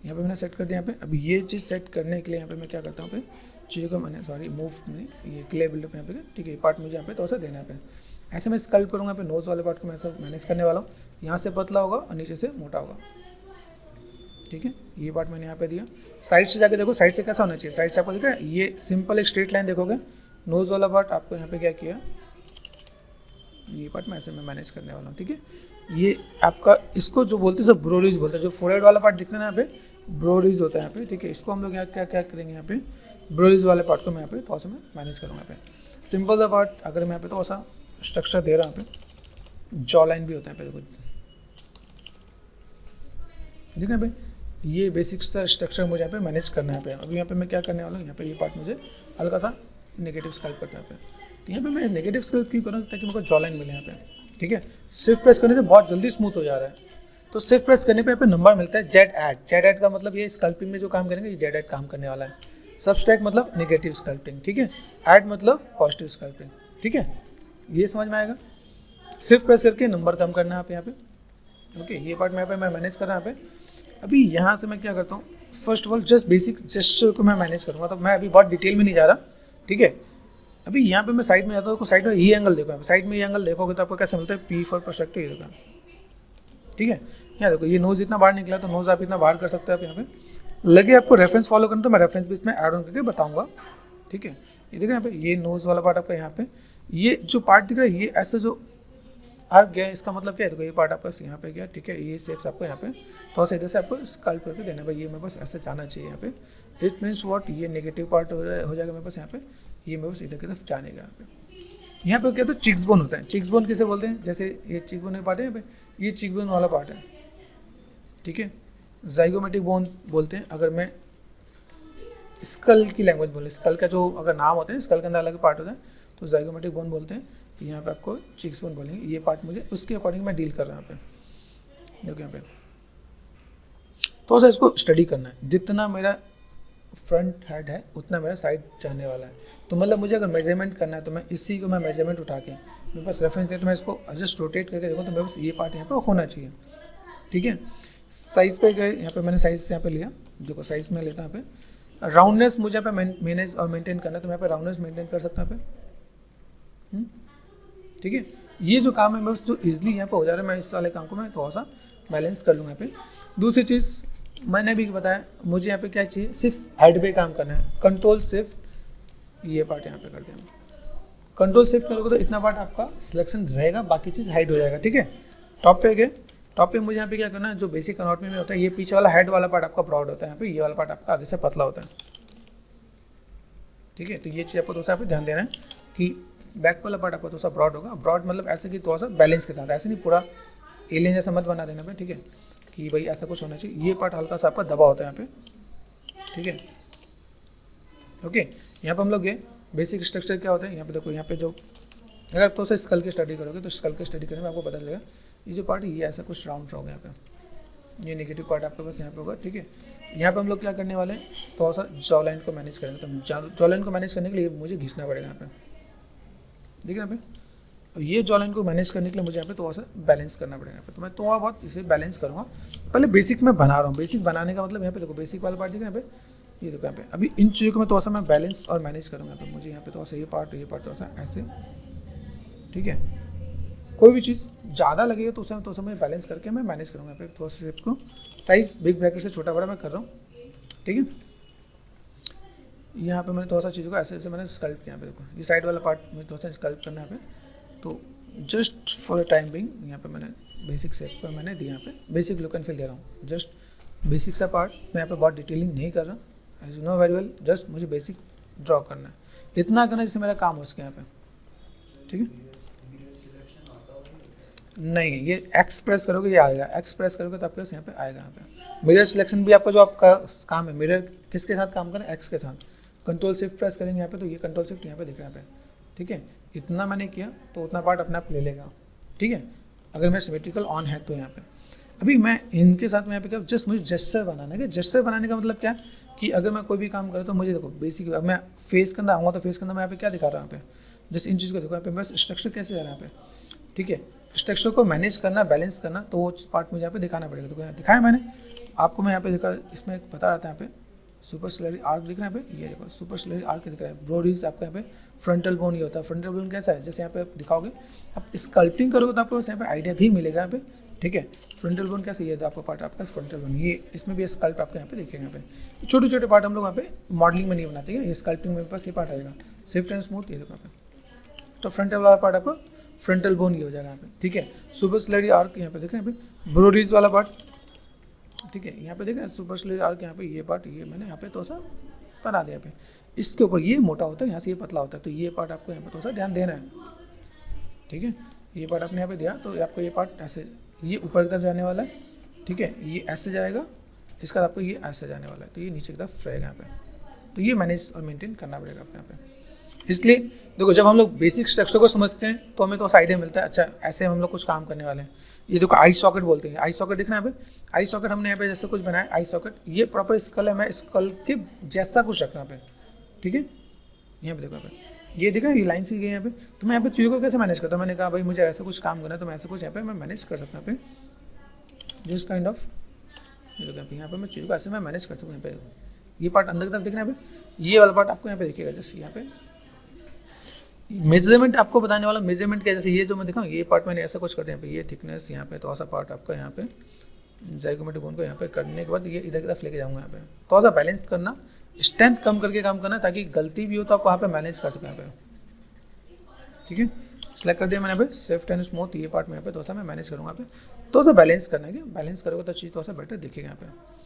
A: यहाँ पे मैंने सेट कर दिया यहाँ पे। अभी ये चीज़ सेट करने के लिए यहाँ पे मैं क्या करता हूँ, चीज़ों को मैंने मूव में ये क्ले बिल्डअप यहाँ पे, ठीक है। ये पार्ट मुझे यहाँ पे थोड़ा सा देना है। ऐसे मैं स्कल्प करूँगा यहाँ पे। नोज़ वाले पार्ट को मैं ऐसा मैनेज करने वाला हूँ, यहाँ से पतला होगा और नीचे से मोटा होगा, ठीक है। ये पार्ट मैंने यहाँ पे दिया। साइड से जाके देखो, साइड से कैसा होना चाहिए। साइड से आपको दिख रहा है, ये सिंपल एक स्ट्रेट लाइन देखोगे। नोज़ वाला पार्ट आपको यहाँ पे क्या किया, ये पार्ट मैं ऐसे में मैनेज करने वाला हूँ, ठीक है। ये आपका इसको जो बोलते हैं सब ब्रोरीज बोलते हैं। जो फोरहेड वाला पार्ट दिखता है ना यहाँ पे, ब्रोरीज होता है यहाँ पे, ठीक है। इसको हम लोग यहाँ क्या क्या करेंगे, यहाँ पे ब्रोरीज वाले पार्ट को मैं यहाँ पे थोड़ा सा मैं मैनेज करूँगा यहाँ पे। सिंपल सा पार्ट अगर मैं यहाँ पे थोड़ा सा स्ट्रक्चर दे रहा हूँ, यहाँ पे जॉ लाइन भी होता है यहाँ पे, देखो भाई ये बेसिक सा स्ट्रक्चर मुझे यहाँ पे मैनेज करना है। अभी यहाँ पे मैं क्या करने वाला हूँ, यहाँ पे ये पार्ट मुझे हल्का सा नेगेटिव स्कल्प करता है। तो यहाँ पे मैं नेगेटिव स्कल्प क्यों करूँ, ताकि मेरे को जॉ लाइन मिले यहाँ पे, ठीक है। सिर्फ प्रेस करने से बहुत जल्दी स्मूथ हो जा रहा है। तो सिर्फ प्रेस करने पे यहाँ पे नंबर मिलता है जेड ऐड। जेड ऐड का मतलब ये स्कल्पिंग में जो काम करेंगे, ये जेड ऐड काम करने वाला है। सबस्ट्रैक्ट मतलब नेगेटिव स्कल्पिंग, ठीक है। ऐड मतलब पॉजिटिव स्कल्पिंग, ठीक है। ये समझ में आएगा। सिर्फ प्रेस करके नंबर कम करना है आप यहाँ पे, ओके। ये पार्ट मैं यहाँ पे मैं मैनेज कर रहा हूँ यहाँ पे। अभी यहाँ से मैं क्या करता हूँ, first of all just basic gesture को मैं मैनेज करूँगा। तो मैं अभी बहुत डिटेल में नहीं जा रहा, ठीक है। अभी यहाँ पे मैं साइड में जाता हूँ, साइड में ये एंगल देखो, यहाँ पे साइड में ये एंगल देखोगे तो आपको कैसे मिलता है, P फॉर पर्सपेक्टिव, ये देखो, ठीक है। यहाँ देखो ये नोज़ इतना बाहर निकला, तो नोज़ आप इतना बाहर कर सकते हैं आप यहाँ पे। लगे आपको रेफरेंस फॉलो करना, तो मैं रेफरेंस भी इसमें ऐड ऑन करके बताऊँगा, ठीक है। ये देखो यहाँ पे ये नोज़ वाला पार्ट आपका यहाँ पे, ये जो पार्ट दिख रहा है ये ऐसे जो आर्क गया, इसका मतलब क्या है, देखो ये पार्ट आपका यहाँ पे गया, ठीक है। ये शेप्स आपको यहाँ पे थोड़ा सा इधर से आपको स्कल्प करके देना है। ये मेरे पास ऐसे जाना चाहिए यहाँ पे। इट मीन्स व्हाट, ये नेगेटिव पार्ट हो जाएगा मेरे पास यहाँ पे, ये मेरे पास इधर की तरफ जानेगा यहाँ पे। यहाँ पे क्या तो चिक्स बोन होता है। चिक्स बोन किसे बोलते हैं, जैसे ये चिक बोन पार्ट है यहाँ पे, ये चिक बोन वाला पार्ट है, ठीक है। जाइगोमेटिक बोन बोलते हैं अगर मैं स्कल की लैंग्वेज बोले। स्कल का जो अगर नाम होता है, स्कल के अंदर अलग पार्ट होता है, तो जाइगोमेटिक बोन बोलते हैं। यहाँ पे आपको चिक्स बोन बोलेंगे। ये पार्ट मुझे उसके अकॉर्डिंग मैं डील कर रहा हूँ यहाँ पे, देखो यहाँ पे तो सर इसको स्टडी करना है, जितना मेरा फ्रंट हेड है उतना मेरा साइड जाने वाला है। तो मतलब मुझे अगर मेजरमेंट करना है तो मैं इसी को मैं मेजरमेंट उठा के मेरे पास रेफरेंस है तो मैं इसको जस्ट रोटेट करके देखो तो मेरे पास ये पार्ट यहाँ पे होना चाहिए। ठीक है, साइज़ पे गए, यहाँ पे मैंने साइज़ यहाँ पे लिया, देखो साइज़ में लेता हूँ यहाँ पे। राउंडनेस मुझे यहाँ पे मैनेज और मेंटेन करना है तो मैं यहाँ पे राउंडनेस मेंटेन कर सकता हूँ यहाँ पे। ठीक है, ये जो काम है मैं बस जो ईजिली यहाँ पे हो जा रहा है, मैं इस वाले काम को मैं थोड़ा सा बैलेंस कर लूँगा यहाँ पे। दूसरी चीज़ मैंने भी बताया, मुझे यहाँ पे क्या चाहिए, सिर्फ हेड पे काम करना है। कंट्रोल शिफ्ट ये पार्ट यहाँ पे कर दें, कंट्रोल शिफ्ट करोगे तो इतना पार्ट आपका सिलेक्शन रहेगा, बाकी चीज़ हाइड हो जाएगा। ठीक है, टॉप पे गए, टॉप पे मुझे यहाँ पे क्या करना है, जो बेसिक अनाटॉमी में होता है ये पीछे वाला हेड वाला पार्ट आपका ब्रॉड होता है, यहाँ पे ये वाला पार्ट आपका आगे से पतला होता है। ठीक है, तो ये चीज़ आपको थोड़ा सा यहाँ पे ध्यान देना है कि बैक वाला पार्ट आपका थोड़ा सा ब्रॉड होगा। ब्रॉड मतलब ऐसे कि थोड़ा सा बैलेंस के साथ, ऐसे नहीं पूरा एलियन जैसा मत बना देना पे। ठीक है, कि भाई ऐसा कुछ होना चाहिए, ये पार्ट हल्का सा आपका दबा होता है यहाँ पे। ठीक है, ओके, यहाँ पे हम लोग गए बेसिक स्ट्रक्चर क्या होता है। यहाँ पे देखो, यहाँ पे जो अगर तो से स्कल की स्टडी करोगे तो स्कल की स्टडी करने में आपको पता चलेगा ये जो पार्ट ये ऐसा कुछ राउंड होगा, यहाँ पे ये नेगेटिव पार्ट आपके पास यहाँ पे होगा। ठीक है, यहाँ पे हम लोग क्या करने वाले हैं, थोड़ा सा जॉ लाइन को मैनेज करेंगे। तो जॉ लाइन को मैनेज करने के लिए मुझे घिसना पड़ेगा यहाँ पे, ठीक है। यहाँ पे ये जॉ लाइन को मैनेज करने के लिए मुझे यहाँ पे थोड़ा सा बैलेंस करना पड़ेगा यहाँ पे। तो मैं थोड़ा बहुत इसे बैलेंस करूँगा। पहले बेसिक में बना रहा हूँ, बेसिक बनाने का मतलब यहाँ पे देखो बेसिक वाला पार्ट, ठीक है। यहाँ पे ये देखो, यहाँ पे अभी इन चीज़ों को मैं थोड़ा सा मैं बैलेंस और मैनेज करूँगा। यहाँ पे मुझे यहाँ पे थोड़ा सा ये पार्ट थोड़ा सा ऐसे, ठीक है। कोई भी चीज़ ज़्यादा लगेगा तो उसे तो मैं बैलेंस करके मैं मैनेज करूँगा। यहाँ पे थोड़ा सा शेप को साइज़ बिग ब्रैकेट से छोटा बड़ा मैं कर रहा हूँ, ठीक है। यहाँ पे मैंने थोड़ा सा चीज़ों को ऐसे ऐसे मैंने स्कल्प किया। यहाँ पे देखो ये साइड वाला पार्ट में थोड़ा सा स्कल्प करना है यहाँ पे। तो जस्ट फॉर टाइम बिंग यहाँ पे मैंने बेसिक शेप पर मैंने दिया, यहाँ पे बेसिक लुक एंड फील दे रहा हूँ। जस्ट बेसिक सा पार्ट मैं यहाँ पे बहुत डिटेलिंग नहीं कर रहा, as you know very well. Just मुझे बेसिक ड्रॉ करना है, इतना करना जिससे मेरा काम हो सके यहाँ पे, ठीक है। नहीं, ये एक्स प्रेस करोगे ये आएगा, एक्स प्रेस करोगे तो आपके पास यहाँ पे आएगा। यहाँ पे मिरर सिलेक्शन भी आपका जो आपका काम है, मिरर किसके साथ काम करें, एक्स के साथ। कंट्रोल शिफ्ट प्रेस करेंगे यहाँ पे तो ये कंट्रोल शिफ्ट यहाँ पे दिख रहा है, ठीक है। इतना मैंने किया तो उतना पार्ट अपने आप ले लेगा, ठीक है। अगर मैं सिमेट्रिकल ऑन है तो यहाँ पे अभी मैं इनके साथ में यहाँ पे क्या, जस्ट मुझे जेस्चर बनाना है। जेस्चर बनाने का मतलब क्या कि अगर मैं कोई भी काम करूँ तो मुझे देखो बेसिक, अब मैं फेस के अंदर आऊँगा तो फेस के अंदर मैं यहाँ पे क्या दिखा रहा हूँ, यहाँ पे जस्ट इन चीज़ को देखो। यहाँ पे बस स्ट्रक्चर कैसे जा रहा है यहाँ पे, ठीक है। स्ट्रक्चर को मैनेज करना, बैलेंस करना, तो वो पार्ट मुझे यहाँ पे दिखाना पड़ेगा। तो यहाँ दिखाया मैंने आपको, मैं यहाँ पे दिखा, इसमें बता रहा था यहाँ पे सुपर सिलरी आर्क दिख रहा है। यहाँ पे ये देखो सुपर सिलरी आर्क दिख रहा है। ब्रोरीज आपका यहाँ पे फ्रंटल बोन ये होता है। फ्रंटल बोन कैसा है, जैसे यहाँ पे दिखाओगे आप स्कल्पटिंग करोगे तो आपको यहाँ पे आइडिया भी मिलेगा यहाँ पे, ठीक है। फ्रंटल बोन कैसे, ये आपका पार्ट आपका फ्रंटल बोन, ये इसमें भी स्कल्प आपको यहाँ पे देखेंगे। यहाँ पे छोटे छोटे पार्ट हम लोग यहाँ पे मॉडलिंग में नहीं बनाते हैं, ये स्कल्पिंग में पास ये पार्ट आएगा, स्विफ्ट एंड स्मूथ, ये देखो यहाँ पे। तो फ्रंटल वाला पार्ट आपको फ्रंटल बोन ये हो जाएगा यहाँ पे, ठीक है। सुपर सिलरी आर्क यहाँ पे देख रहे हैं, यहाँ पे ब्रोरीज वाला पार्ट, ठीक है। यहाँ पे देख रहे हैं सुपर सिलरी आर्क, यहाँ पे ये पार्ट ये मैंने यहाँ पे थोड़ा सा बना दिया। यहाँ पे इसके ऊपर ये मोटा होता है, यहाँ से ये पतला होता है, तो ये पार्ट आपको यहाँ पे थोड़ा सा ध्यान देना है, ठीक है। ये पार्ट आपने यहाँ पे दिया तो आपको ये पार्ट ऐसे, ये ऊपर की तरफ जाने वाला है, ठीक है। ये ऐसे जाएगा, इसका आपको ये ऐसे जाने वाला है, तो ये नीचे की तरफ रहेगा यहाँ पे। तो ये मैनेज और मेंटेन करना पड़ेगा आपको यहाँ पे। इसलिए देखो जब हम लोग बेसिक स्ट्रक्चर को समझते हैं तो हमें तो आइडिया मिलता है, अच्छा ऐसे हम लोग कुछ काम करने वाले हैं। ये देखो आई सॉकेट बोलते हैं, आई सॉकेट दिख रहा है यहाँ पे। आई सॉकेट हमने यहाँ पे जैसे कुछ बनाया, आई सॉकेट ये प्रॉपर स्कल है, मैं स्कल के जैसा कुछ रख रहा हूँ यहाँ पे, ठीक है। यहाँ पे देखो यहाँ पे ये दिख रहा है, ये लाइन से गई यहाँ पे। तो मैं यहाँ पे चीज़ों को कैसे मैनेज करता हूँ, मैंने कहा भाई मुझे ऐसा कुछ काम करना है तो मैं ऐसा कुछ यहाँ पे मैं मैनेज कर सकता हूँ यहाँ पे, जिस काइंड ऑफ ये देखो यहाँ पे मैं चीज़ों को ऐसे मैं मैनेज कर सकता हूँ। यहाँ पे ये पार्ट अंदर की तरफ दिख रहा है, यहाँ पे ये वाला पार्ट आपको यहाँ पे दिखेगा। जैसे यहाँ पे मेजरमेंट आपको बताने वाला, मेजरमेंट क्या, जैसे ये जो मैं दिखाऊँ ये पार्ट मैंने ऐसा कुछ करते हैं, यहाँ पे ये थिकनेस, यहाँ पे थोड़ा सा पार्ट आपका यहाँ पे ज़ाइगोमेट्रिक बोन को यहाँ पे करने के बाद ये इधर की तरफ लेके जाऊँगा। यहाँ पे थोड़ा सा बैलेंस करना, स्ट्रेंथ कम करके काम करना, ताकि गलती भी हो तो आप वहाँ पे मैनेज कर सकें यहाँ पे, ठीक है। सेलेक्ट कर दिया मैंने यहाँ पे सेफ्ट एंड स्मूथ, ये पार्ट में यहाँ पे थोड़ा सा मैं मैनेज करूँगा यहाँ पे। थोड़ा सा बैलेंस करना है, बैलेंस करोगे तो चीज़ थोड़ा सा बेटर दिखेगा यहाँ पे,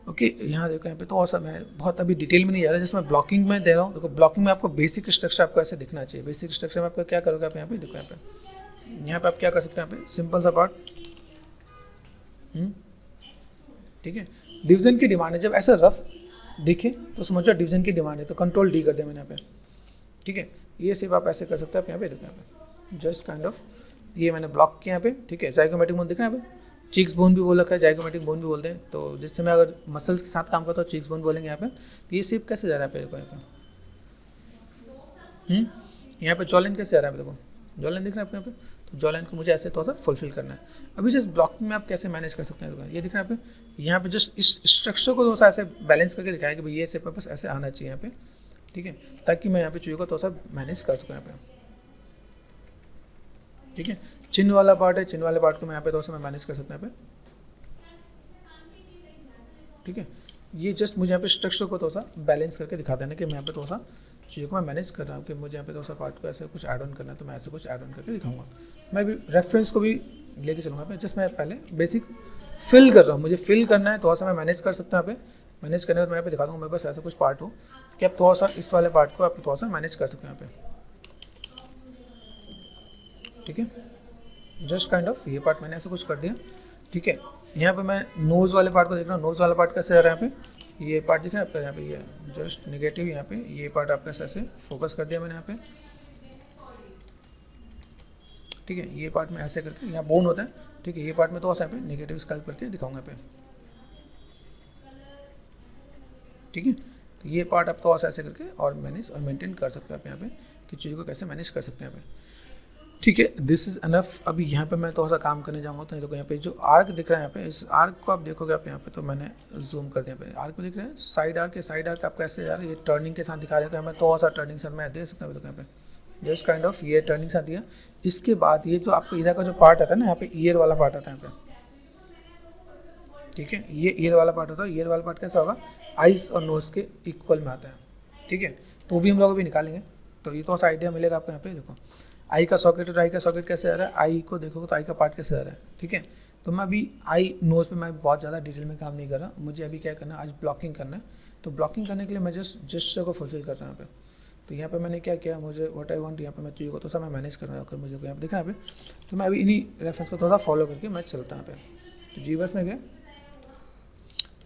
A: ओके। यहाँ देखो यहाँ पे तो और सा मैं बहुत अभी डिटेल में नहीं जा रहा, जैसे मैं ब्लॉकिंग में दे रहा हूँ। देखो ब्लॉकिंग में आपको बेसिक स्ट्रक्चर आपको ऐसे दिखना चाहिए। बेसिक स्ट्रक्चर में आपको क्या करोगे आप यहाँ पे देखो, यहाँ पे आप क्या कर सकते हैं, यहाँ पे सिंपल सा पार्ट, ठीक है। डिवीजन की डिमांड है, जब ऐसा रफ दिखे तो समझो डिवीजन की डिमांड है, तो कंट्रोल डी कर दिया मैंने यहाँ पे, ठीक है। ये सिर्फ आप ऐसे कर सकते हैं, आप यहाँ पे देखो, यहाँ पे जस्ट काइंड ऑफ ये मैंने ब्लॉक किया यहाँ पे, ठीक है। जाइगोमेटिक बोन दिख रहा है यहाँ पे, चीक्स बोन भी बोल रखा है, जाइगोमेटिक बोन भी बोलते हैं। तो जिससे मैं अगर मसल्स के साथ काम करता हूँ चीक्स बोन बोलेंगे यहाँ पे। तो ये शेप कैसे जा रहा है पे, यहाँ पे जॉ लाइन कैसे जा रहा है, देखो जॉ लाइन दिख रहा है अपने यहाँ पे। तो जॉ लाइन को मुझे ऐसे थोड़ा सा फुलफिल करना है। अभी जस्ट ब्लॉकिंग में आप कैसे मैनेज कर सकते हैं, देखो ये दिख रहा है यहाँ पे। यहाँ पे जस्ट इस स्ट्रक्चर को थोड़ा सा ऐसे बैलेंस करके दिखाया कि भाई ये शेप बस ऐसे आना चाहिए यहाँ पे, ठीक है, ताकि मैं यहाँ पे चीज़ों को थोड़ा सा मैनेज कर सकूँ यहाँ पे, ठीक है। चिन्ह वाला पार्ट है, चिन्ह वाले पार्ट को मैं यहाँ पे थोड़ा सा मैं मैनेज कर सकता हूँ यहाँ पे, ठीक है। ये जस्ट मुझे यहाँ पे स्ट्रक्चर को थोड़ा सा बैलेंस करके दिखा देना कि मैं यहाँ पे थोड़ा सा चीज़ों को मैं मैनेज कर रहा हूँ कि मुझे यहाँ पे थोड़ा सा पार्ट को ऐसे कुछ ऐड ऑन करना है, तो मैं ऐसे कुछ ऐड ऑन करके दिखाऊंगा। मैं भी रेफरेंस को भी लेके चलूँगा पे, जस्ट मैं पहले बेसिक फिल कर रहा हूँ, मुझे फिल करना है, थोड़ा सा मैं मैनेज कर सकता हूँ यहाँ पे। मैनेज करने के बाद मैं यहाँ पे दिखा दूँगा, मेरे पास ऐसा कुछ पार्ट हो कि आप थोड़ा सा इस वाले पार्ट को आप थोड़ा सा मैनेज कर सकते हो यहाँ पे, ठीक है। जस्ट काइंड ऑफ ये पार्ट मैंने ऐसा कुछ कर दिया, ठीक है। यहाँ पे मैं नोज़ वाले पार्ट को देख रहा हूँ, नोज़ वाला पार्ट कैसे आ रहा है यहाँ पे, ये पार्ट दिख रहा है आपका यहाँ पे, ये जस्ट नेगेटिव यहाँ पे ये पार्ट आपका ऐसे फोकस कर दिया मैंने यहाँ पे, ठीक है। ये पार्ट में ऐसे करके यहाँ बोन होता है, ठीक है। ये पार्ट में तो ऐसा यहाँ पे नेगेटिव स्कल्प करके दिखाऊंगा यहाँ पे, ठीक है। तो ये पार्ट आप तो ऐसे करके और मैनेज और मेंटेन कर सकते हो आप यहाँ पे कि चीज़ों को कैसे मैनेज कर सकते हैं यहाँ पे, ठीक है। This is enough. अभी यहाँ पे मैं थोड़ा सा काम करने जाऊँगा, तो देखो यहाँ पे जो आर्क दिख रहा है यहाँ पे, इस आर्क को आप देखोगे आप यहाँ पे, तो मैंने जूम कर दिया पे, आर्क को दिख रहा है, साइड आर्क है, साइड आर्क आपका ऐसे जा रहा है, ये टर्निंग के साथ दिखा रहे थे हमें, थोड़ा सा टर्निंग साथ मैं दे सकता हूँ यहाँ पे, जस्ट काइंड ऑफ ये टर्निंग साथ दिया। इसके बाद ये जो आपको इधर का जो पार्ट आता है ना, यहाँ पे ईयर वाला पार्ट आता है यहाँ पे, ठीक है। ये ईयर वाला पार्ट होता है, ईयर वाला पार्ट कैसा होगा, आइज और नोज के इक्वल में आता है, ठीक है। तो भी हम लोग अभी निकालेंगे, तो ये थोड़ा सा आइडिया मिलेगा आपको यहाँ पे। देखो आई का सॉकेट और आई का सॉकेट कैसे आ रहा है, आई को देखोगे तो आई का पार्ट कैसे आ रहा है, ठीक है। तो मैं अभी आई नोज पे मैं बहुत ज़्यादा डिटेल में काम नहीं कर रहा, मुझे अभी क्या करना है, आज ब्लॉकिंग करना है। तो ब्लॉकिंग करने के लिए मैं जस्ट जेस्चर को फुलफिल कर रहा हूँ यहाँ पे। तो यहाँ पे मैंने क्या किया, मुझे व्हाट आई वांट, यहाँ पे मैं चीज़ों को थोड़ा सा मैं मैनेज कर रहा हूँ, मुझे यहाँ पे दिखा यहाँ पे। तो मैं अभी इन्हीं रेफरेंस को थोड़ा सा फॉलो करके मैं चलता हूँ यहाँ पे। तो जीबस में गया,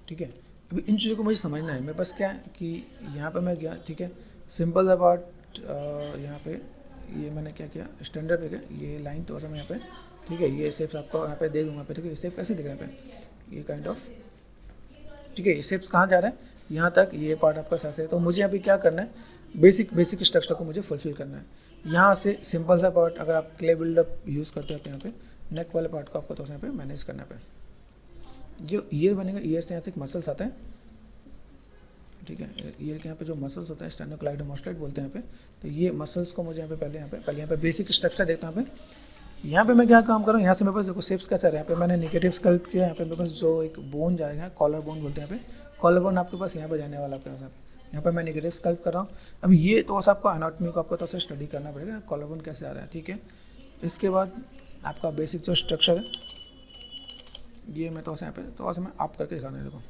A: ठीक है। अभी इन चीज़ों को मुझे समझना है, मेरे पास क्या है कि यहाँ पे मैं गया, ठीक है, सिंपल सा पार्ट यहाँ पे ये मैंने क्या किया, स्टैंडर्ड पे गया, ये लाइन थोड़ा सा मैं यहाँ पे, ठीक है, ये शेप्स आपको यहाँ पे दे दूँगा पे, ठीक है। शेप कैसे दिख रहा है यहाँ पे, ये काइंड ऑफ, ठीक है। ये शेप्स कहाँ जा रहा है, यहाँ तक, ये पार्ट आपका ऐसे है। तो मुझे अभी क्या करना है, बेसिक स्ट्रक्चर को मुझे फुलफिल करना है। यहाँ से सिंपल सा पार्ट, अगर आप क्ले बिल्डअप यूज़ करते हो तो यहाँ पे नेक वाले पार्ट को आपको थोड़ा सा यहाँ पे मैनेज करना पे। जो ईयर बनेगा, ईयर से यहाँ से एक मसल्स आता है, ठीक है। ईयर के यहाँ पे जो मसल्स होते हैं स्टेनोक्लाइडोमास्टोइड बोलते हैं यहाँ पे। तो ये मसल्स को मुझे यहाँ पे पहले यहाँ पे बेसिक स्ट्रक्चर देखता हूँ यहाँ पे मैं क्या काम कर रहा हूँ, यहाँ से मेरे पास देखो शेप्स कैसे आ रहा है। यहाँ पे मैंने नेगेटिव स्कल्प किया, यहाँ पे मेरे पास जो एक बोन जाएगा, कॉलर बोन बोलते हैं यहाँ पे, कॉलर बोन आपके पास यहाँ पे जाने वाला आपके पास, यहाँ पर मैं नेगेटिव स्कल्प कर रहा हूँ। अब ये तो आपको एनाटॉमी को आपको तो स्टडी करना पड़ेगा, कॉलर बोन कैसे आ रहा है, ठीक है। इसके बाद आपका बेसिक जो स्ट्रक्चर है, ये मैं तो यहाँ पे तो मैं आप करके दिखाना है, देखो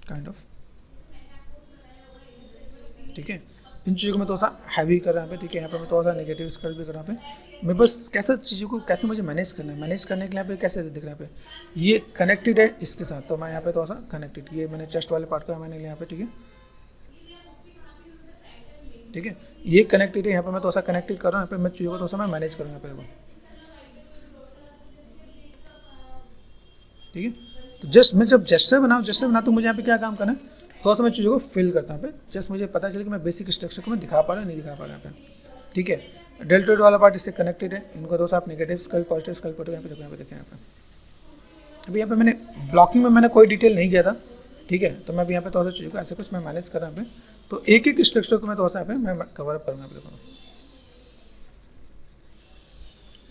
A: काइंड ऑफ, ठीक है। इन चीज़ों को मैं थोड़ा सा हैवी कर रहा हूँ, ठीक है। यहाँ पे मैं थोड़ा सा नेगेटिव स्कल्प भी कर रहा हूँ मैं बस कैसे चीज़ों को कैसे मुझे मैनेज करना है, मैनेज करने के लिए यहाँ पे कैसे दिख रहा है, यहाँ पे ये कनेक्टेड है इसके साथ, तो मैं यहाँ पे थोड़ा सा कनेक्टेड, ये मैंने चेस्ट वाले पार्ट को मैंने लिया यहाँ पे, ठीक है, ठीक है। ये कनेक्टेड है, यहाँ पे मैं थोड़ा सा कनेक्टेड कर रहा हूँ, यहाँ पे मैं चीज़ों को थोड़ा सा मैं मैनेज करूँगा यहाँ पे, ठीक है। तो जस्ट मैं जब जेस्चर बनाऊँ तो मुझे यहाँ पे क्या काम करना है, थोड़ा सा मैं चीज़ों को फिल करता हूँ पे, जस्ट मुझे पता चले कि मैं बेसिक स्ट्रक्चर को मैं दिखा पा रहा हूँ नहीं दिखा पा रहा यहाँ पे, ठीक है। डेल्टोइड वाला पार्ट इससे कनेक्टेड है, इनको थोड़ा सा आप नेगेटिव स्कल्प पॉजिटिव स्कल्प यहाँ पे देखो, यहाँ पे देखें, यहाँ पे अभी यहाँ पे मैंने ब्लॉकिंग में मैंने कोई डिटेल नहीं किया था, ठीक है। तो मैं अभी यहाँ पे थोड़ा सा चीज़ों को ऐसे कुछ मैं मैनेज कर रहा हूँ, तो एक एक स्ट्रक्चर को मैं थोड़ा सा यहाँ पे मैं कवर अप करूँगा, देखो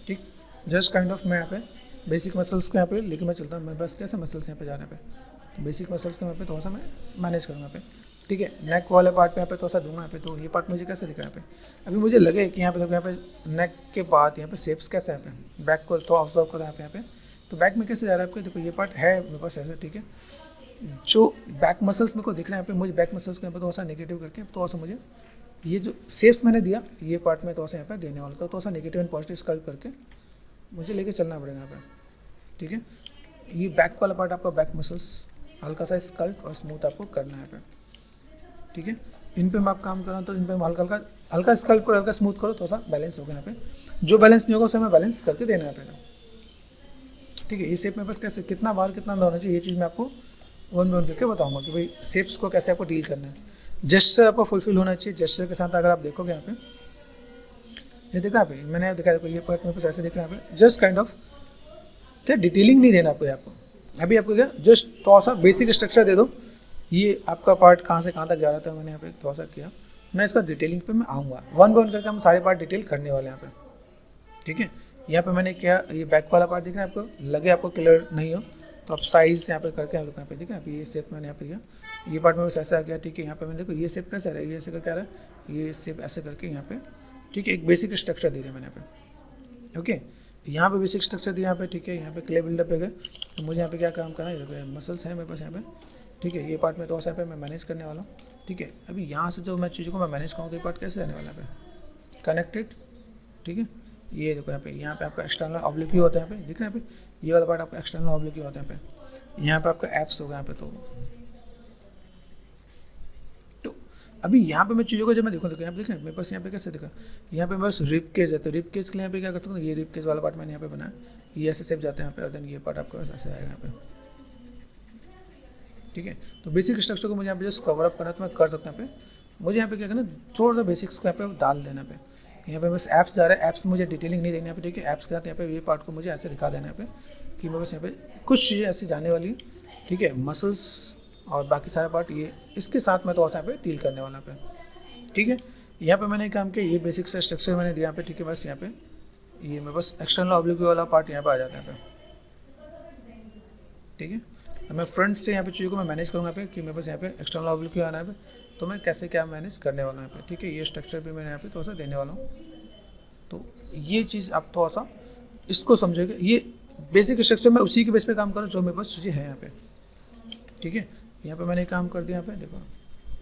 A: ठीक। जस्ट काइंड ऑफ मैं यहाँ पे बेसिक मसल्स को यहाँ पे लेके मैं चलता हूँ, मैं बस कैसे मसल्स यहाँ पे जा रहे हैं पे, बेसिक मसल्स को यहाँ पे थोड़ा सा मैं मैनेज करूँगा पे, ठीक है। नेक वाले पार्ट पे यहाँ पे थोड़ा सा दूंगा यहाँ पे, तो ये पार्ट मुझे कैसे दिख रहा है यहाँ पे, अभी मुझे लगे कि यहाँ पे देखो, यहाँ पे नेक के बाद यहाँ पे शेप्स कैसे है, यहाँ पे बैक को थोड़ा ऑब्जर्व करो यहाँ पे, तो बैक में कैसे जा रहा है आपको, देखो ये पार्ट है मेरे पास ऐसे, ठीक है। जो बैक मसल्स मेरे को दिख रहे हैं यहाँ पे, मुझे बैक मसल्स को यहाँ पे थोड़ा सा नेगेटिव करके थोड़ा सा मुझे ये जो शेप्स मैंने दिया, ये पार्ट में थोड़ा सा यहाँ पे देने वाला था, थोड़ा सा नेगेटिव एंड पॉजिटिव स्कल्प करके मुझे लेके चलना पड़ेगा यहाँ पे, ठीक है। ये बैक वाला पार्ट आपका बैक मसल्स हल्का सा स्कल्प और स्मूथ आपको करना है पे, ठीक है। इन पे मैं आप काम कर रहा हूँ तो इन पे हल्का हल्का स्कल्प करो, हल्का स्मूथ करो, थोड़ा सा बैलेंस होगा यहाँ पे। जो बैलेंस नहीं होगा उसे हमें बैलेंस करके देना है पहले, ठीक है। ये शेप में बस कैसे कितना बार कितना अंदर होना चाहिए ये चीज़ मैं आपको वन बाय वन करके बताऊंगा कि भाई शेप्स को कैसे आपको डील करना है। जेस्चर आपको फुलफिल होना चाहिए। जेस्चर के साथ अगर आप देखोगे यहाँ पे, ये देखा यहाँ पे मैंने दिखाया, देखो ये पार्ट मेरे पास ऐसे दिख रहा है यहाँ पे। जस्ट काइंड ऑफ क्या डिटेलिंग नहीं देना आपको अभी आपको क्या जस्ट थोड़ा सा बेसिक स्ट्रक्चर दे दो। ये आपका पार्ट कहाँ से कहाँ तक जा रहा था मैंने यहाँ पे थोड़ा सा किया। मैं इसका डिटेलिंग पे मैं आऊँगा वन बाय वन करके, हम सारे पार्ट डिटेल करने वाले हैं यहाँ पे, ठीक है। यहाँ पे मैंने क्या ये बैक वाला पार्ट दिख रहा है आपको, लगे आपको क्लियर नहीं हो तो आप साइज यहाँ पे करके यहाँ पे ठीक है। ये शेप मैंने यहाँ पे दिया, ये पार्ट में बस ऐसा आ गया, ठीक है। यहाँ पे मैंने देखो ये शेप कैसे आ रहा है, ये ऐसे करके आ रहा है, ये शेप ऐसे करके यहाँ पे, ठीक है। एक बेसिक स्ट्रक्चर दे दिया मैंने यहाँ पे, ओके। यहाँ पे बेसिक स्ट्रक्चर दिया यहाँ पे, ठीक है। यहाँ पे क्ले बिल्डअप पे गए तो मुझे यहाँ पे क्या काम करना है, मसल्स है मेरे पास यहाँ पे, ठीक है। ये पार्ट में तो यहाँ पे मैं मैनेज करने वाला हूँ, ठीक है। अभी यहाँ से जो मैं चीज़ों को मैं मैनेज करूँ तो ये पार्ट कैसे रहने वाला है कनेक्टेड, ठीक है। ये देखो यहाँ पे आपका एक्सटर्नल ऑब्लिक व्यू होता है यहाँ पे, दिख रहा है यहाँ पे, ये वाला पार्ट आपका एक्सटर्नल ऑब्लिक व्यू होता है यहाँ पे। यहाँ पे आपका एप्स होगा यहाँ पे। तो अभी यहाँ पे मैं चीज़ों को जब मैं देखूँ तो यहाँ पे देखें मेरे पास यहाँ पे कैसे देखा, यहाँ पे बस रिप केज है तो रिप केज के लिए यहाँ पे क्या करता हूँ, ये रिप केज वाला पार्ट मैंने यहाँ पे बनाया, ये ऐसे शेप जाते हैं यहाँ पे, और देन ये पार्ट आपका ऐसे आएगा यहाँ पे, ठीक है। तो बेसिक स्ट्रक्चर को मुझे यहाँ पे जस्ट कवर अप करना तो मैं कर सकता हूँ यहाँ पे। मुझे यहाँ पे क्या करना, थोड़ा सा बेसिक्स को यहाँ पे डाल देना पे। यहाँ पे बस ऐप्स जा रहा है, ऐप्स मुझे डिटेलिंग नहीं देनी यहाँ पे, ठीक है। ऐप्स के साथ यहाँ पे ये पार्ट को मुझे ऐसे दिखा देना यहाँ पे कि मैं बस यहाँ पे कुछ चीज़ें ऐसे जाने वाली है, ठीक है। मसल्स और बाकी सारा पार्ट ये इसके साथ मैं तो यहाँ पे डील करने वाला पे, ठीक है। यहाँ पे मैंने काम किया, ये बेसिक सा स्ट्रक्चर मैंने दिया यहाँ पे, ठीक है। बस यहाँ पे ये मैं बस एक्सटर्नल ऑब्लिक वाला पार्ट यहाँ पे आ जाता है यहाँ पे, ठीक है। तो मैं फ्रंट से यहाँ पे चीज़ों को मैं मैनेज करूँगा यहाँ पे कि मैं बस यहाँ पे एक्सटर्नल ऑब्लिक आना है पे, तो मैं कैसे क्या मैनेज करने वाला हूँ यहाँ पे, ठीक है। ये स्ट्रक्चर भी मैंने यहाँ पे थोड़ा सा देने वाला हूँ। तो ये चीज़ आप थोड़ा सा इसको समझोगे, ये बेसिक स्ट्रक्चर मैं उसी के बेस पे काम कर रहा हूँ जो मेरे पास चीज़ें हैं यहाँ पे, ठीक है। यहाँ पे मैंने काम कर दिया यहाँ पे, देखो।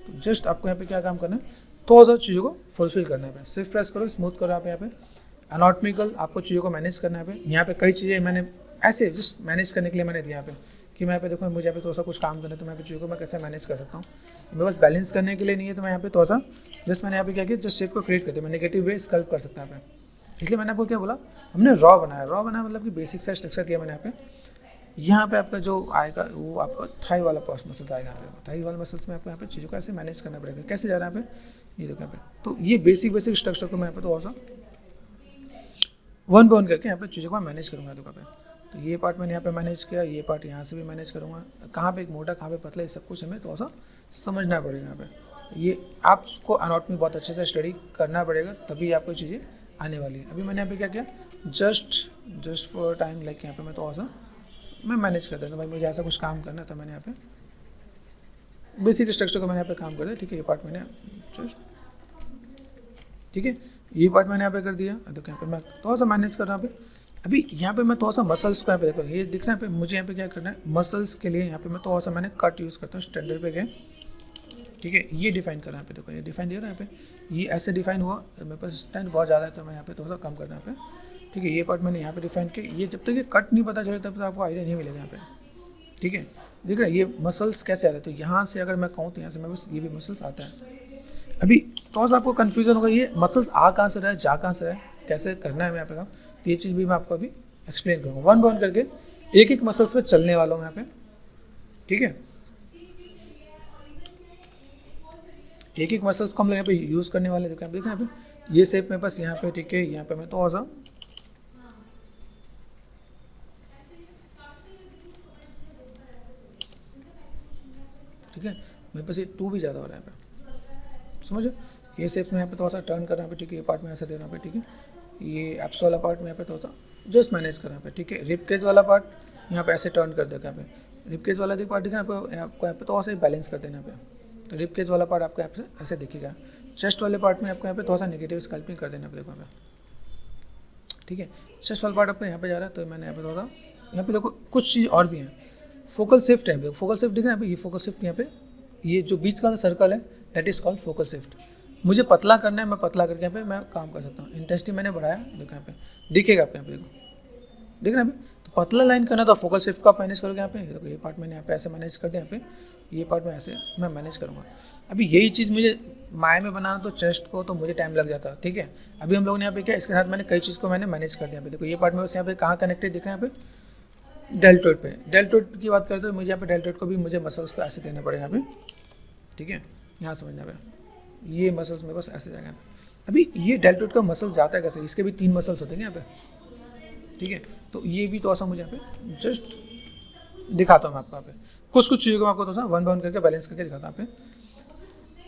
A: तो जस्ट आपको यहाँ पे क्या काम करना है, थोड़ा सा चीज़ों को फुलफिल करना है। सिर्फ प्रेस करो, स्मूथ करो यहाँ पे एनाटॉमिकल आपको चीज़ों को मैनेज करना है। यहाँ पे कई चीज़ें मैंने ऐसे जस्ट मैनेज करने के लिए मैंने दिया यहाँ पे कि मैं यहाँ पे देखो मुझे यहाँ पे थोड़ा सा कुछ काम करना है तो मैं यहाँ पे चीज़ों को मैं कैसे मैनेज कर सकता हूँ। मैं बस बैलेंस करने के लिए नहीं है तो मैं यहाँ पे थोड़ा सा जस्ट मैंने यहाँ पे क्या किया, जस्ट शेप को क्रिएट करते मैं नेगेटिव वे स्कल्प कर सकता हूँ यहाँ पे। इसलिए मैंने आपको क्या बोला, हमने रॉ बनाया मतलब कि बेसिक सा स्ट्रक्चर दिया मैंने यहाँ पे। यहाँ पे आपका जो आएगा वो आपका थाई वाला पास मसल्स आएगा यहाँ पे। थाई वाला मसल्स में आपको यहाँ पे चीज़ों को ऐसे मैनेज करना पड़ेगा। कैसे जा रहा है यहाँ पे, ये देखो यहाँ पे। तो ये बेसिक स्ट्रक्चर को मैं यहाँ पे थोड़ा सा वन बाय वन करके यहाँ पे चीज़ों को मैं मैनेज करूँगा दुकान पे। तो ये पार्ट मैंने यहाँ पे मैनेज किया, ये पार्ट यहाँ से भी मैनेज करूँगा, कहाँ पे एक मोटा कहाँ पे पतला, ये सब कुछ हमें थोड़ा सा समझना पड़ेगा यहाँ पे। ये आपको एनाटॉमी बहुत अच्छे से स्टडी करना पड़ेगा तभी आपको चीज़ें आने वाली है। अभी मैंने यहाँ पे क्या किया, जस्ट फॉर टाइम लाइक यहाँ पे मैं थोड़ा सा मैं मैनेज कर देता हूँ। भाई मुझे ऐसा कुछ काम करना था, मैंने यहाँ पे बेसिक स्ट्रक्चर को मैंने यहाँ पे काम कर दिया, ठीक है। ये पार्ट मैंने जस्ट, ठीक है, ये पार्ट मैंने यहाँ पे कर दिया। तो यहाँ पे मैं थोड़ा सा मैनेज कर रहा हूँ। अभी यहाँ पे मैं थोड़ा सा मसल्स को यहाँ पे देखो, ये दिख रहा है पे मुझे यहाँ पे क्या करना है, मसल्स के लिए यहाँ पे मैं थोड़ा सा मैंने कट यूज़ करता हूँ। स्टैंडर्ड पे गए, ठीक है। ये डिफाइन कर रहा है यहाँ पे, देखो ये डिफाइन दिया रहा है यहाँ पे, ये ऐसे डिफाइन हुआ। मेरे पास स्टैंड बहुत ज़्यादा है तो मैं यहाँ पे थोड़ा सा कम करना है यहाँ पे, ठीक है। ये पार्ट मैंने यहाँ पे डिफाइन किया। ये जब तक ये कट नहीं पता चले तब तक आपको आइडिया नहीं मिलेगा यहाँ पे, ठीक है। देख रहे ये मसल्स कैसे आ रहे हैं, तो यहाँ से अगर मैं कहूँ तो यहाँ से मैं बस ये भी मसल्स आता है। अभी थोड़ा सा आपको कन्फ्यूजन होगा, ये मसल्स आ कहाँ से रहा है, जा कहाँ से रहा है, कैसे करना है मैं यहाँ पे काम, तो ये चीज़ भी मैं आपको अभी एक्सप्लेन करूँगा वन बाय वन करके। एक एक मसल्स पे चलने वाला हूँ यहाँ पे, ठीक है। एक एक मसल्स को हम लोग यहाँ पे यूज़ करने वाले हैं। देखिए यहाँ पे ये शेप मेरे पास यहाँ पे, ठीक है। यहाँ पे मैं थोड़ा सा ठीक है, मेरे पास ये 2 भी ज़्यादा हो रहा है यहाँ पे, समझो। ये शेप में यहाँ पे थोड़ा सा टर्न कर रहा है, ठीक है। ये पार्ट में ऐसे दे रहा है, ठीक है। ये एप्स वाला पार्ट में यहाँ पे थोड़ा सा जस्ट मैनेज कर रहा है, ठीक है। रिप केज वाला पार्ट यहाँ पे ऐसे टर्न कर देगा यहाँ पे। रिप केज वाला पार्ट दिखा आपको यहाँ पे थोड़ा सा बैलेंस कर देना यहाँ पे। तो रिप केज वाला पार्ट आपको यहाँ पे ऐसे दिखेगा। चेस्ट वाले पार्ट में आपको यहाँ पे थोड़ा सा नेगेटिव स्कल्पिंग कर देना देखो यहाँ पे, ठीक है। चेस्ट वाला पार्ट आपको यहाँ पे जा रहा है तो मैंने यहाँ पे थोड़ा सा यहाँ पे देखो कुछ चीज़ और भी हैं। फोकल शिफ्ट है, फोकल शिफ्ट दिख रहा है यहाँ पे, ये फोकल शिफ्ट यहाँ पे, ये जो बीच का सर्कल है that is called focal shift. मुझे पतला करना है, मैं पतला करके यहाँ पे मैं काम कर सकता हूँ। इंटेंसिटी मैंने बढ़ाया, देखो यहाँ पे दिखेगा आपको, यहाँ पे देखो, देख रहे हैं। तो पतला लाइन करना तो फोकस शिफ्ट को आप मैनेज करोगे यहाँ पे। देखो ये पार्ट मैंने यहाँ पे ऐसे मैनेज कर दिया, यहाँ पे ये पार्ट में ऐसे मैं मैनेज करूँगा। अभी यही चीज़ मुझे माया में बनाना तो चेस्ट को तो मुझे टाइम लग जाता, ठीक है। अभी हम लोग ने यहाँ पे क्या इसके साथ मैंने कई चीज़ को मैंने मैनेज कर दिया। यहाँ पे देखो ये पार्ट में बस यहाँ पे कहाँ कनेक्टेड दिख रहा है, यहाँ पे डेल्टोइड पे। डेल्टोइड की बात करते तो मुझे यहाँ पे डेल्टोइड को भी मुझे मसल्स को ऐसे देना पड़ेगा यहाँ पे, ठीक है। यहाँ समझना पे ये मसल्स में बस ऐसे जाएगा। अभी ये डेल्टोइड का मसल्स जाता है कैसे, इसके भी 3 मसल्स होते हैं यहाँ पे, ठीक है। तो ये भी थोड़ा सा मुझे यहाँ पे जस्ट दिखाता हूँ मैं आपको। यहाँ पे कुछ चीज़ों को आपको थोड़ा सा वन बाय वन करके बैलेंस करके दिखाता हूँ यहाँ पे।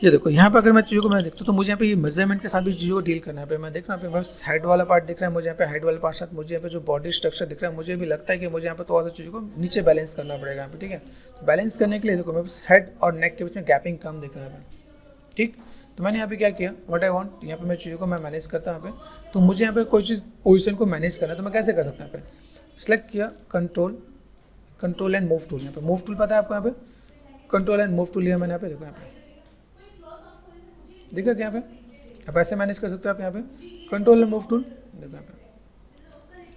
A: ये देखो यहाँ पे अगर मैं चीज़ों को मैं देखता हूँ तो मुझे यहाँ पे ये मेजरमेंट के साथ भी चीज़ों को डील करना है। पे मैं देख रहा हूँ यहाँ पे बस हेड वाला पार्ट दिख रहा है मुझे, यहाँ पे हेड वाला पार्ट साथ मुझे यहाँ पे जो बॉडी स्ट्रक्चर दिख रहा है, मुझे भी लगता है कि मुझे यहाँ पे थोड़ा सा चीज़ों को नीचे बैलेंस करना पड़ेगा यहाँ पे, ठीक है। तो बैलेंस करने के लिए देखो मैं बस हेड और नेक के बीच में गैपिंग कम दिख रहा है, ठीक। तो मैंने यहाँ पे क्या किया, व्हाट आई वांट, यहाँ पे मैं चीज़ों को मैं मैनेज करता हूँ यहाँ पे। तो मुझे यहाँ पे कोई चीज़ पोजीशन को मैनेज करना है तो मैं कैसे कर सकता हूँ यहाँ पे, सेलेक्ट किया कंट्रोल एंड मूव टूल। यहाँ पे मूव टूल पता है आपको, यहाँ पे कंट्रोल एंड मूव टूल लिया मैंने यहाँ पे। देखो यहाँ पे देखा क्या, यहाँ पे आप ऐसे मैनेज कर सकते हो आप यहाँ पे कंट्रोल एंड मूव टूल। देखो यहाँ पे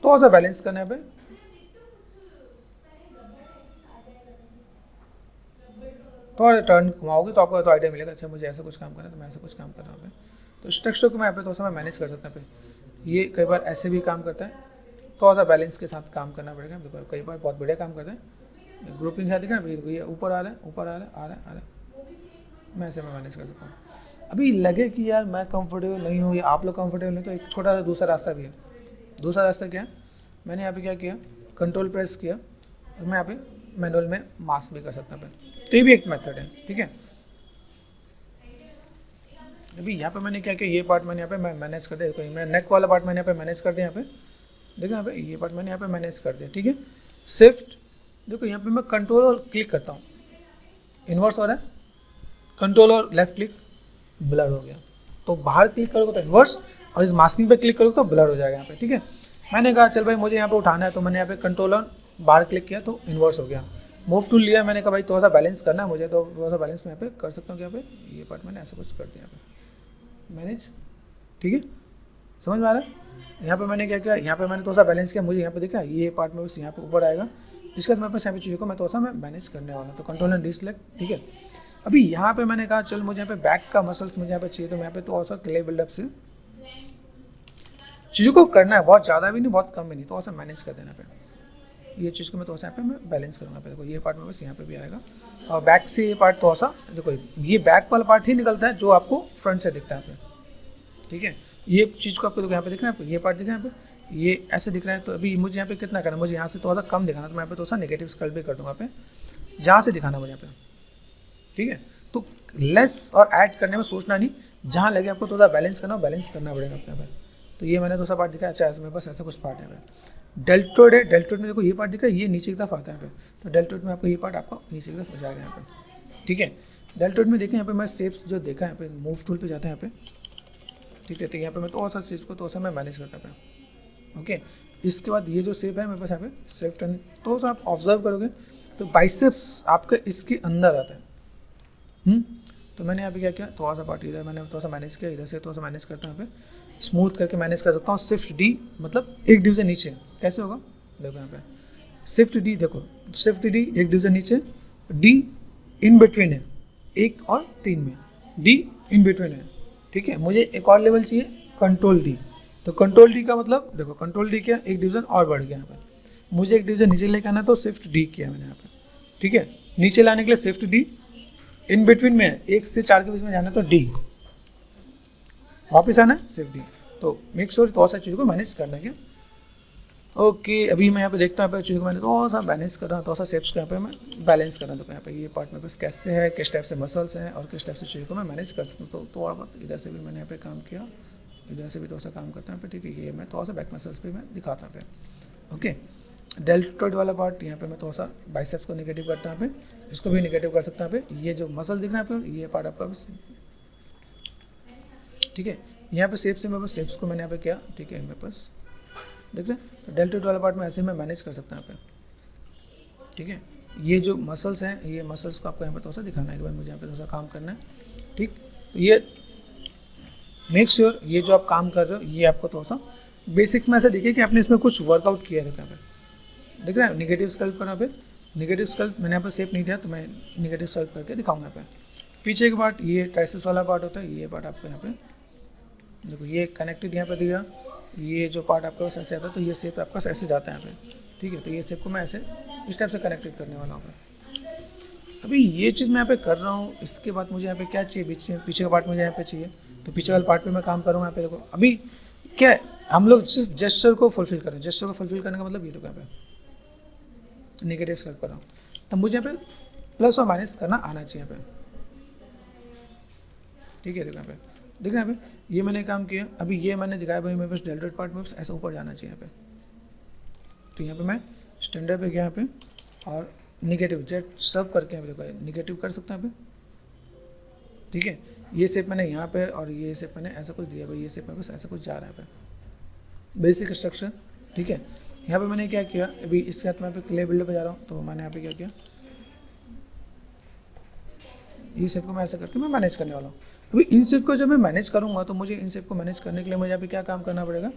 A: थोड़ा सा बैलेंस करना है यहाँ पे, थोड़ा टर्न घुमाओगे तो आपको तो आइडिया मिलेगा, अच्छा मुझे ऐसा कुछ काम करना है तो मैं ऐसा कुछ काम कर रहा हूँ। तो स्ट्रक्चर को मैं यहाँ पे थोड़ा सा मैं मैनेज कर सकता हूँ। ये कई बार ऐसे भी काम करता है, थोड़ा सा बैलेंस के साथ काम करना पड़ेगा। देखो कई बार बहुत बढ़िया काम करता है, ग्रुपिंग साथ दिखा ना, ये ऊपर आ रहा है, मैं ऐसे में मैनेज कर सकता हूँ। अभी लगे कि यार मैं कंफर्टेबल नहीं हूँ या आप लोग कंफर्टेबल नहीं, तो एक छोटा सा दूसरा रास्ता भी है। दूसरा रास्ता क्या है, मैंने यहाँ पे क्या किया, कंट्रोल प्रेस किया और मैं यहाँ पे मैनुअल में मास्क भी कर सकता हूँ। तो ये भी एक मेथड है, ठीक है। अभी यहाँ पे मैंने क्या किया, ये पार्ट मैंने यहाँ पे मैनेज कर दिया। देखो मैं नेक वाला पार्ट मैंने यहाँ पे मैनेज कर दिया। यहाँ पे देखो यहाँ पे ये पार्ट मैंने यहाँ पे मैनेज कर दिया, ठीक है। शिफ्ट देखो यहाँ पे मैं कंट्रोल और क्लिक करता हूँ, इन्वर्स हो रहा है, कंट्रोल और लेफ्ट क्लिक ब्लर हो गया। तो बाहर क्लिक करोगे तो इन्वर्स और इस मास्किंग पे क्लिक करोगे तो ब्लर हो जाएगा यहाँ पे, ठीक है। मैंने कहा चल भाई मुझे यहाँ पे उठाना है, तो मैंने यहाँ पे कंट्रोल और बाहर क्लिक किया तो इन्वर्स हो गया। मूव टूल लिया, मैंने कहा भाई थोड़ा सा बैलेंस करना है मुझे, तो थोड़ा सा बैलेंस मैं यहाँ पे कर सकता हूँ। यहाँ पे ये पार्ट मैंने ऐसा कुछ कर दिया यहाँ पे मैनेज, ठीक है, समझ में आ रहा है। यहाँ पे मैंने क्या किया, यहाँ पे मैंने थोड़ा सा बैलेंस किया, मुझे यहाँ पे दिखा ये पार्ट में बस यहाँ पे ऊपर आएगा। इसके बाद मेरे पास यहाँ पे चीज़ों को मैं थोड़ा सा मैं मैनेज करने वाला हूँ। तो कंट्रोल एंड डिसलेक्ट, ठीक है। अभी यहाँ पे मैंने कहा चल मुझे यहाँ पे बैक का मसल्स मुझे यहाँ पे चाहिए, तो मैं यहाँ पे थोड़ा सा क्ले बिल्डअप से चीज़ों को करना है, बहुत ज़्यादा भी नहीं बहुत कम भी नहीं, थोड़ा सा मैनेज कर देना पे। ये चीज़ को मैं थोड़ा सा यहाँ पे मैं बैलेंस करूँगा। देखो ये पार्ट में बस यहाँ पे भी आएगा और बैक से ये पार्ट थोड़ा सा, देखो ये बैक वाला पार्ट ही निकलता है जो आपको फ्रंट से दिखता है यहाँ पे, ठीक है। ये चीज़ को आपको देखो यहाँ पे दिख रहा है, ये पार्ट दिख रहा है यहाँ पे, ये ऐसे दिख रहा है। तो अभी मुझे यहाँ पे कितना करना है, मुझे यहाँ से थोड़ा सा कम दिखाना, तो मैं यहाँ पे थोड़ा सा नेगेटिव स्कल भी कर दूँगा यहाँ पे, जहाँ से दिखाना मुझे यहाँ पे, ठीक है। तो लेस और ऐड करने में सोचना नहीं, जहाँ लगे आपको थोड़ा बैलेंस करना बैलेंस करना पड़ेगा आपके यहाँ पे। तो ये मैंने दूसरा पार्ट दिखाया, अच्छा ऐसे में बस ऐसा कुछ पार्ट है। डेल्टोइड है, डेल्टोइड में देखो ये पार्ट दिख रहा है, ये नीचे की तरफ आता है यहाँ पे। तो डेल्टोइड में आपको ये पार्ट आपको नीचे की तरफ हो जाएगा यहाँ पे, ठीक है। डेल्टोइड में देखें यहाँ पे मैं शेप्स जो देखा है यहाँ पे, मूव टूल पे जाते हैं यहाँ पे, ठीक है। तो यहाँ पे मैं थोड़ा सा चीज़ को थोड़ा सा मैं मैनेज करता पे, ओके। इसके बाद ये जो शेप है मेरे पास यहाँ पे शेफ्ट एंड, तो सा आप ऑब्जर्व करोगे तो बाइसेप्स आपका इसके अंदर आता है। तो मैंने यहाँ पे क्या किया, थोड़ा सा पार्ट इधर मैंने थोड़ा सा मैनेज किया, इधर से थोड़ा सा मैनेज करता हूँ यहाँ पे, स्मूथ करके मैनेज कर सकता हूँ। शिफ्ट डी मतलब एक डिवीजन नीचे कैसे होगा, देखो यहाँ पे शिफ्ट डी, देखो शिफ्ट डी एक डिवीजन नीचे, डी इन बिटवीन है 1 और 3 में, डी इन बिटवीन है, ठीक है। मुझे एक और लेवल चाहिए कंट्रोल डी, तो कंट्रोल डी का मतलब देखो कंट्रोल डी क्या, एक डिवीजन और बढ़ गया यहाँ पे। मुझे एक डिवीजन नीचे लेके आना तो शिफ्ट डी किया मैंने यहाँ पे, ठीक है। नीचे लाने के लिए शिफ्ट डी, इन बिटवीन में 1 से 4 के बीच में जाना तो डी, वापस आना शिफ्ट डी। तो मेक श्योर थोड़ा सा चीज़ों को मैनेज करना है क्या, ओके। अभी मैं यहाँ पे देखता हूँ चीज़ों को मैंने थोड़ा सा मैनेज कर रहा हूँ, थोड़ा सा शेप्स को यहाँ पे मैं बैलेंस कर रहा हूँ। तो यहाँ पे ये पार्ट में बस कैसे है, किस टाइप से मसल्स हैं और किस टाइप से चीज़ों को मैं मैनेज कर सकता हूँ। तो थोड़ा बहुत इधर से भी मैंने यहाँ पे काम किया, इधर से भी थोड़ा सा काम करता हूँ, ठीक है। ये मैं थोड़ा सा बैक मसल्स पे मैं दिखाता हूँ, ओके। डेल्टोइड वाला पार्ट यहाँ पे मैं थोड़ा सा बाइसेप्स को नेगेटिव करता हूँ, इसको भी नेगेटिव कर सकता हूँ। ये जो मसल दिख रहा है यहाँ पे, ये पार्ट आपका बस, ठीक है। यहाँ पे शेप से मैं बस शेप्स को मैंने यहाँ पे किया, ठीक है। मेरे पास देख रहे हैं, तो डेल्टोइड वाला पार्ट में ऐसे मैं मैनेज कर सकता हूँ यहाँ पे, ठीक है। ये जो मसल्स हैं, ये मसल्स को आपको यहाँ पे थोड़ा सा दिखाना है कि भाई मुझे यहाँ पे थोड़ा सा काम करना है, ठीक। तो ये मेक श्योर ये जो आप काम कर रहे हो ये आपको थोड़ा सा बेसिक्स में ऐसा देखिए कि आपने इसमें कुछ वर्कआउट किया है यहाँ पे, देख रहे हैं निगेटिव स्कल्प पर यहाँ पे निगेटिव स्कल्प मैंने यहाँ पर शेप नहीं दिया तो मैं निगेटिव स्कल्प करके दिखाऊंगा यहाँ पे। पीछे के पार्ट ये ट्राइसेप्स वाला पार्ट होता है, ये पार्ट आपको यहाँ पे देखो ये कनेक्टेड यहाँ पे दिया, ये जो पार्ट आपके पास ऐसे आता है तो ये शेप आपका ऐसे जाता है यहाँ पे, ठीक है। तो ये शेप को मैं ऐसे इस टाइप से कनेक्टेड करने वाला हूँ। अभी ये चीज़ मैं यहाँ पे कर रहा हूँ, इसके बाद मुझे यहाँ पे क्या चाहिए, बीच में पीछे का पार्ट मुझे यहाँ पे चाहिए, तो पीछे वाले पार्ट पे मैं काम करूँगा। यहाँ पे देखो अभी क्या है, हम लोग सिर्फ जेस्चर को फुलफिल करें, जेस्चर को फुलफिल करने का मतलब ये तो यहाँ पे नेगेटिव स्कल्प कर रहा हूँ, तब मुझे यहाँ पे प्लस और माइनस करना आना चाहिए यहाँ पे, ठीक है। देखो यहाँ पे देख रहे हैं, यहाँ पे ये मैंने काम किया। अभी ये मैंने दिखाया भाई मेरे पास डेल्टोइड पार्ट में ऐसा ऊपर जाना चाहिए यहाँ पे, तो यहाँ पे मैं स्टैंडर्ड पे गया यहाँ पे और निगेटिव जेट सब करके यहाँ पे देखो निगेटिव कर सकता हूँ यहाँ पे, ठीक है। ये शेप मैंने यहाँ पे और ये शेप मैंने ऐसा कुछ दिया भाई, ये शेप में बस ऐसा कुछ जा रहा है यहाँ पे बेसिक स्ट्रक्चर, ठीक है। यहाँ पे मैंने क्या किया, अभी इसके साथ मैं यहाँ पे क्ले बिल्डर पे जा रहा हूँ, तो मैंने यहाँ पे क्या किया, ये शेप को मैं ऐसा करके मैं मैनेज करने वाला हूँ। अभी इन शेप को जब मैं मैनेज करूँगा तो मुझे इन शेप को मैनेज करने के लिए मुझे यहाँ पे क्या काम करना पड़ेगा,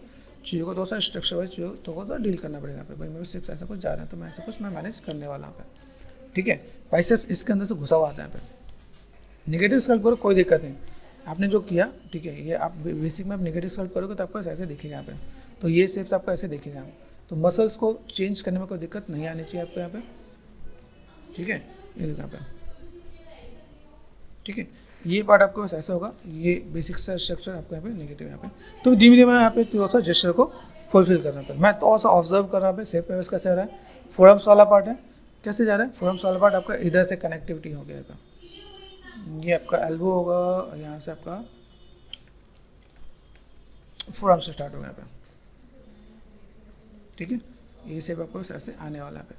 A: चीज़ों को थोड़ा सा स्ट्रक्चर वाइज चीज़ों को डील करना पड़ेगा। यहाँ पे भाई मेरे शेप ऐसा कुछ जा रहा है तो मैं ऐसा कुछ मैं मैनेज करने वाला हूँ, ठीक है। बाइसेप्स इसके अंदर से घुसा हुआ आता है यहाँ पे। निगेटिव स्कल्प करो कोई दिक्कत नहीं, आपने जो किया ठीक है, ये आप बेसिक में आप निगेटिव स्कल्प करोगे तो आपको ऐसे दिखेगा यहाँ पे, तो ये शेप्स आपको ऐसे दिखेगा। तो मसल्स को चेंज करने में कोई दिक्कत नहीं आनी चाहिए आपको यहाँ पे, ठीक है। ये देखो यहाँ पे, ठीक है। ये पार्ट आपको बस ऐसा होगा, ये बेसिक स्ट्रक्चर आपको यहाँ पे नेगेटिव यहाँ पे, तो धीमे धीमे यहाँ पे थोड़ा सा जेस्चर को फुलफिल करना पड़ेगा। मैं थोड़ा सा ऑब्जर्व कर रहा हूँ शेप में कैसे जा रहा है, फोरम्स वाला पार्ट है कैसे जा रहा है, फोरम्स वाला पार्ट आपका इधर से कनेक्टिविटी हो गया, ये आपका एल्बो होगा, यहाँ से आपका फोरम से स्टार्ट होगा यहाँ पे, ठीक है। ये शेप आपको बस ऐसे आने वाला है,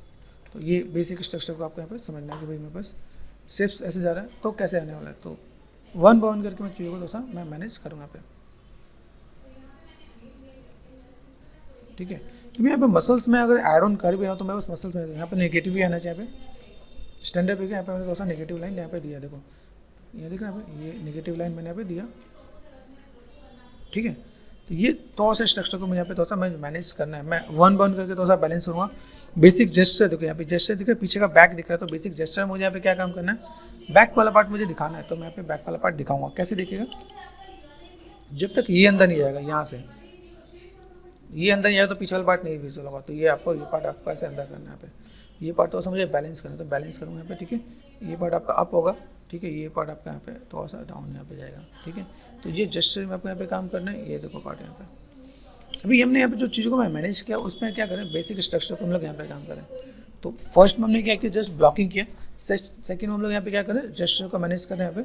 A: तो ये बेसिक स्ट्रक्चर को आपको यहाँ पे समझना है कि भाई मेरे पास शेप्स ऐसे जा रहा है तो कैसे आने वाला है। तो वन बाय वन करके मैं चीज़ों को थोड़ा मैं मैनेज करूँगा पे, ठीक है। क्योंकि यहाँ पे मसल्स में अगर ऐड ऑन कर भी रहा हूँ तो मैं बस मसल्स में यहाँ पे नेगेटिव भी आना चाहिए। यहाँ पे स्टैंडर्ड पे यहाँ पे मैंने थोड़ा सा नेगेटिव लाइन यहाँ पे दिया, देखो ये देख रहे हैं यहाँ पे, ये नेगेटिव लाइन मैंने यहाँ पे दिया, ठीक है। तो ये थोड़ा सा स्ट्रक्चर को मुझे यहाँ पे थोड़ा सा मैं मैनेज करना है, मैं वन बाय वन करके थोड़ा सा बैलेंस करूँगा। बेसिक जेस्चर देखो यहाँ पे, जेस्चर दिख रहा है, पीछे का बैक दिख रहा है, तो बेसिक जेस्चर मुझे यहाँ पे क्या काम करना है, बैक वाला पार्ट मुझे दिखाना है, तो मैं यहाँ पे बैक वाला पार्ट दिखाऊंगा। कैसे दिखेगा, जब तक ये अंदर नहीं जाएगा, यहाँ से ये अंदर नहीं आएगा तो पीछे वाला पार्ट नहीं विजुअल होगा, तो ये आपको ये पार्ट आपको ऐसे अंदर करना है यहाँ पे। ये पार्ट थोड़ा सा मुझे बैलेंस करना है, तो बैलेंस करूँगा यहाँ पे, ठीक है। ये पार्ट आपका अप होगा, ठीक है, ये पार्ट आपका यहाँ पे थोड़ा सा डाउन यहाँ पे जाएगा, ठीक है। तो ये जेस्चर में आपको यहाँ पे काम करना है, ये देखो पार्ट यहाँ पे। अभी हमने यहाँ पे जो चीज़ों को मैं मैनेज किया उसमें क्या करें, बेसिक स्ट्रक्चर को हम लोग यहाँ पे काम करें। तो फर्स्ट में हमने क्या किया, जस्ट ब्लॉकिंग किया। सेकंड में हम लोग यहाँ पे क्या करें, जेस्चर को मैनेज करें यहाँ पे,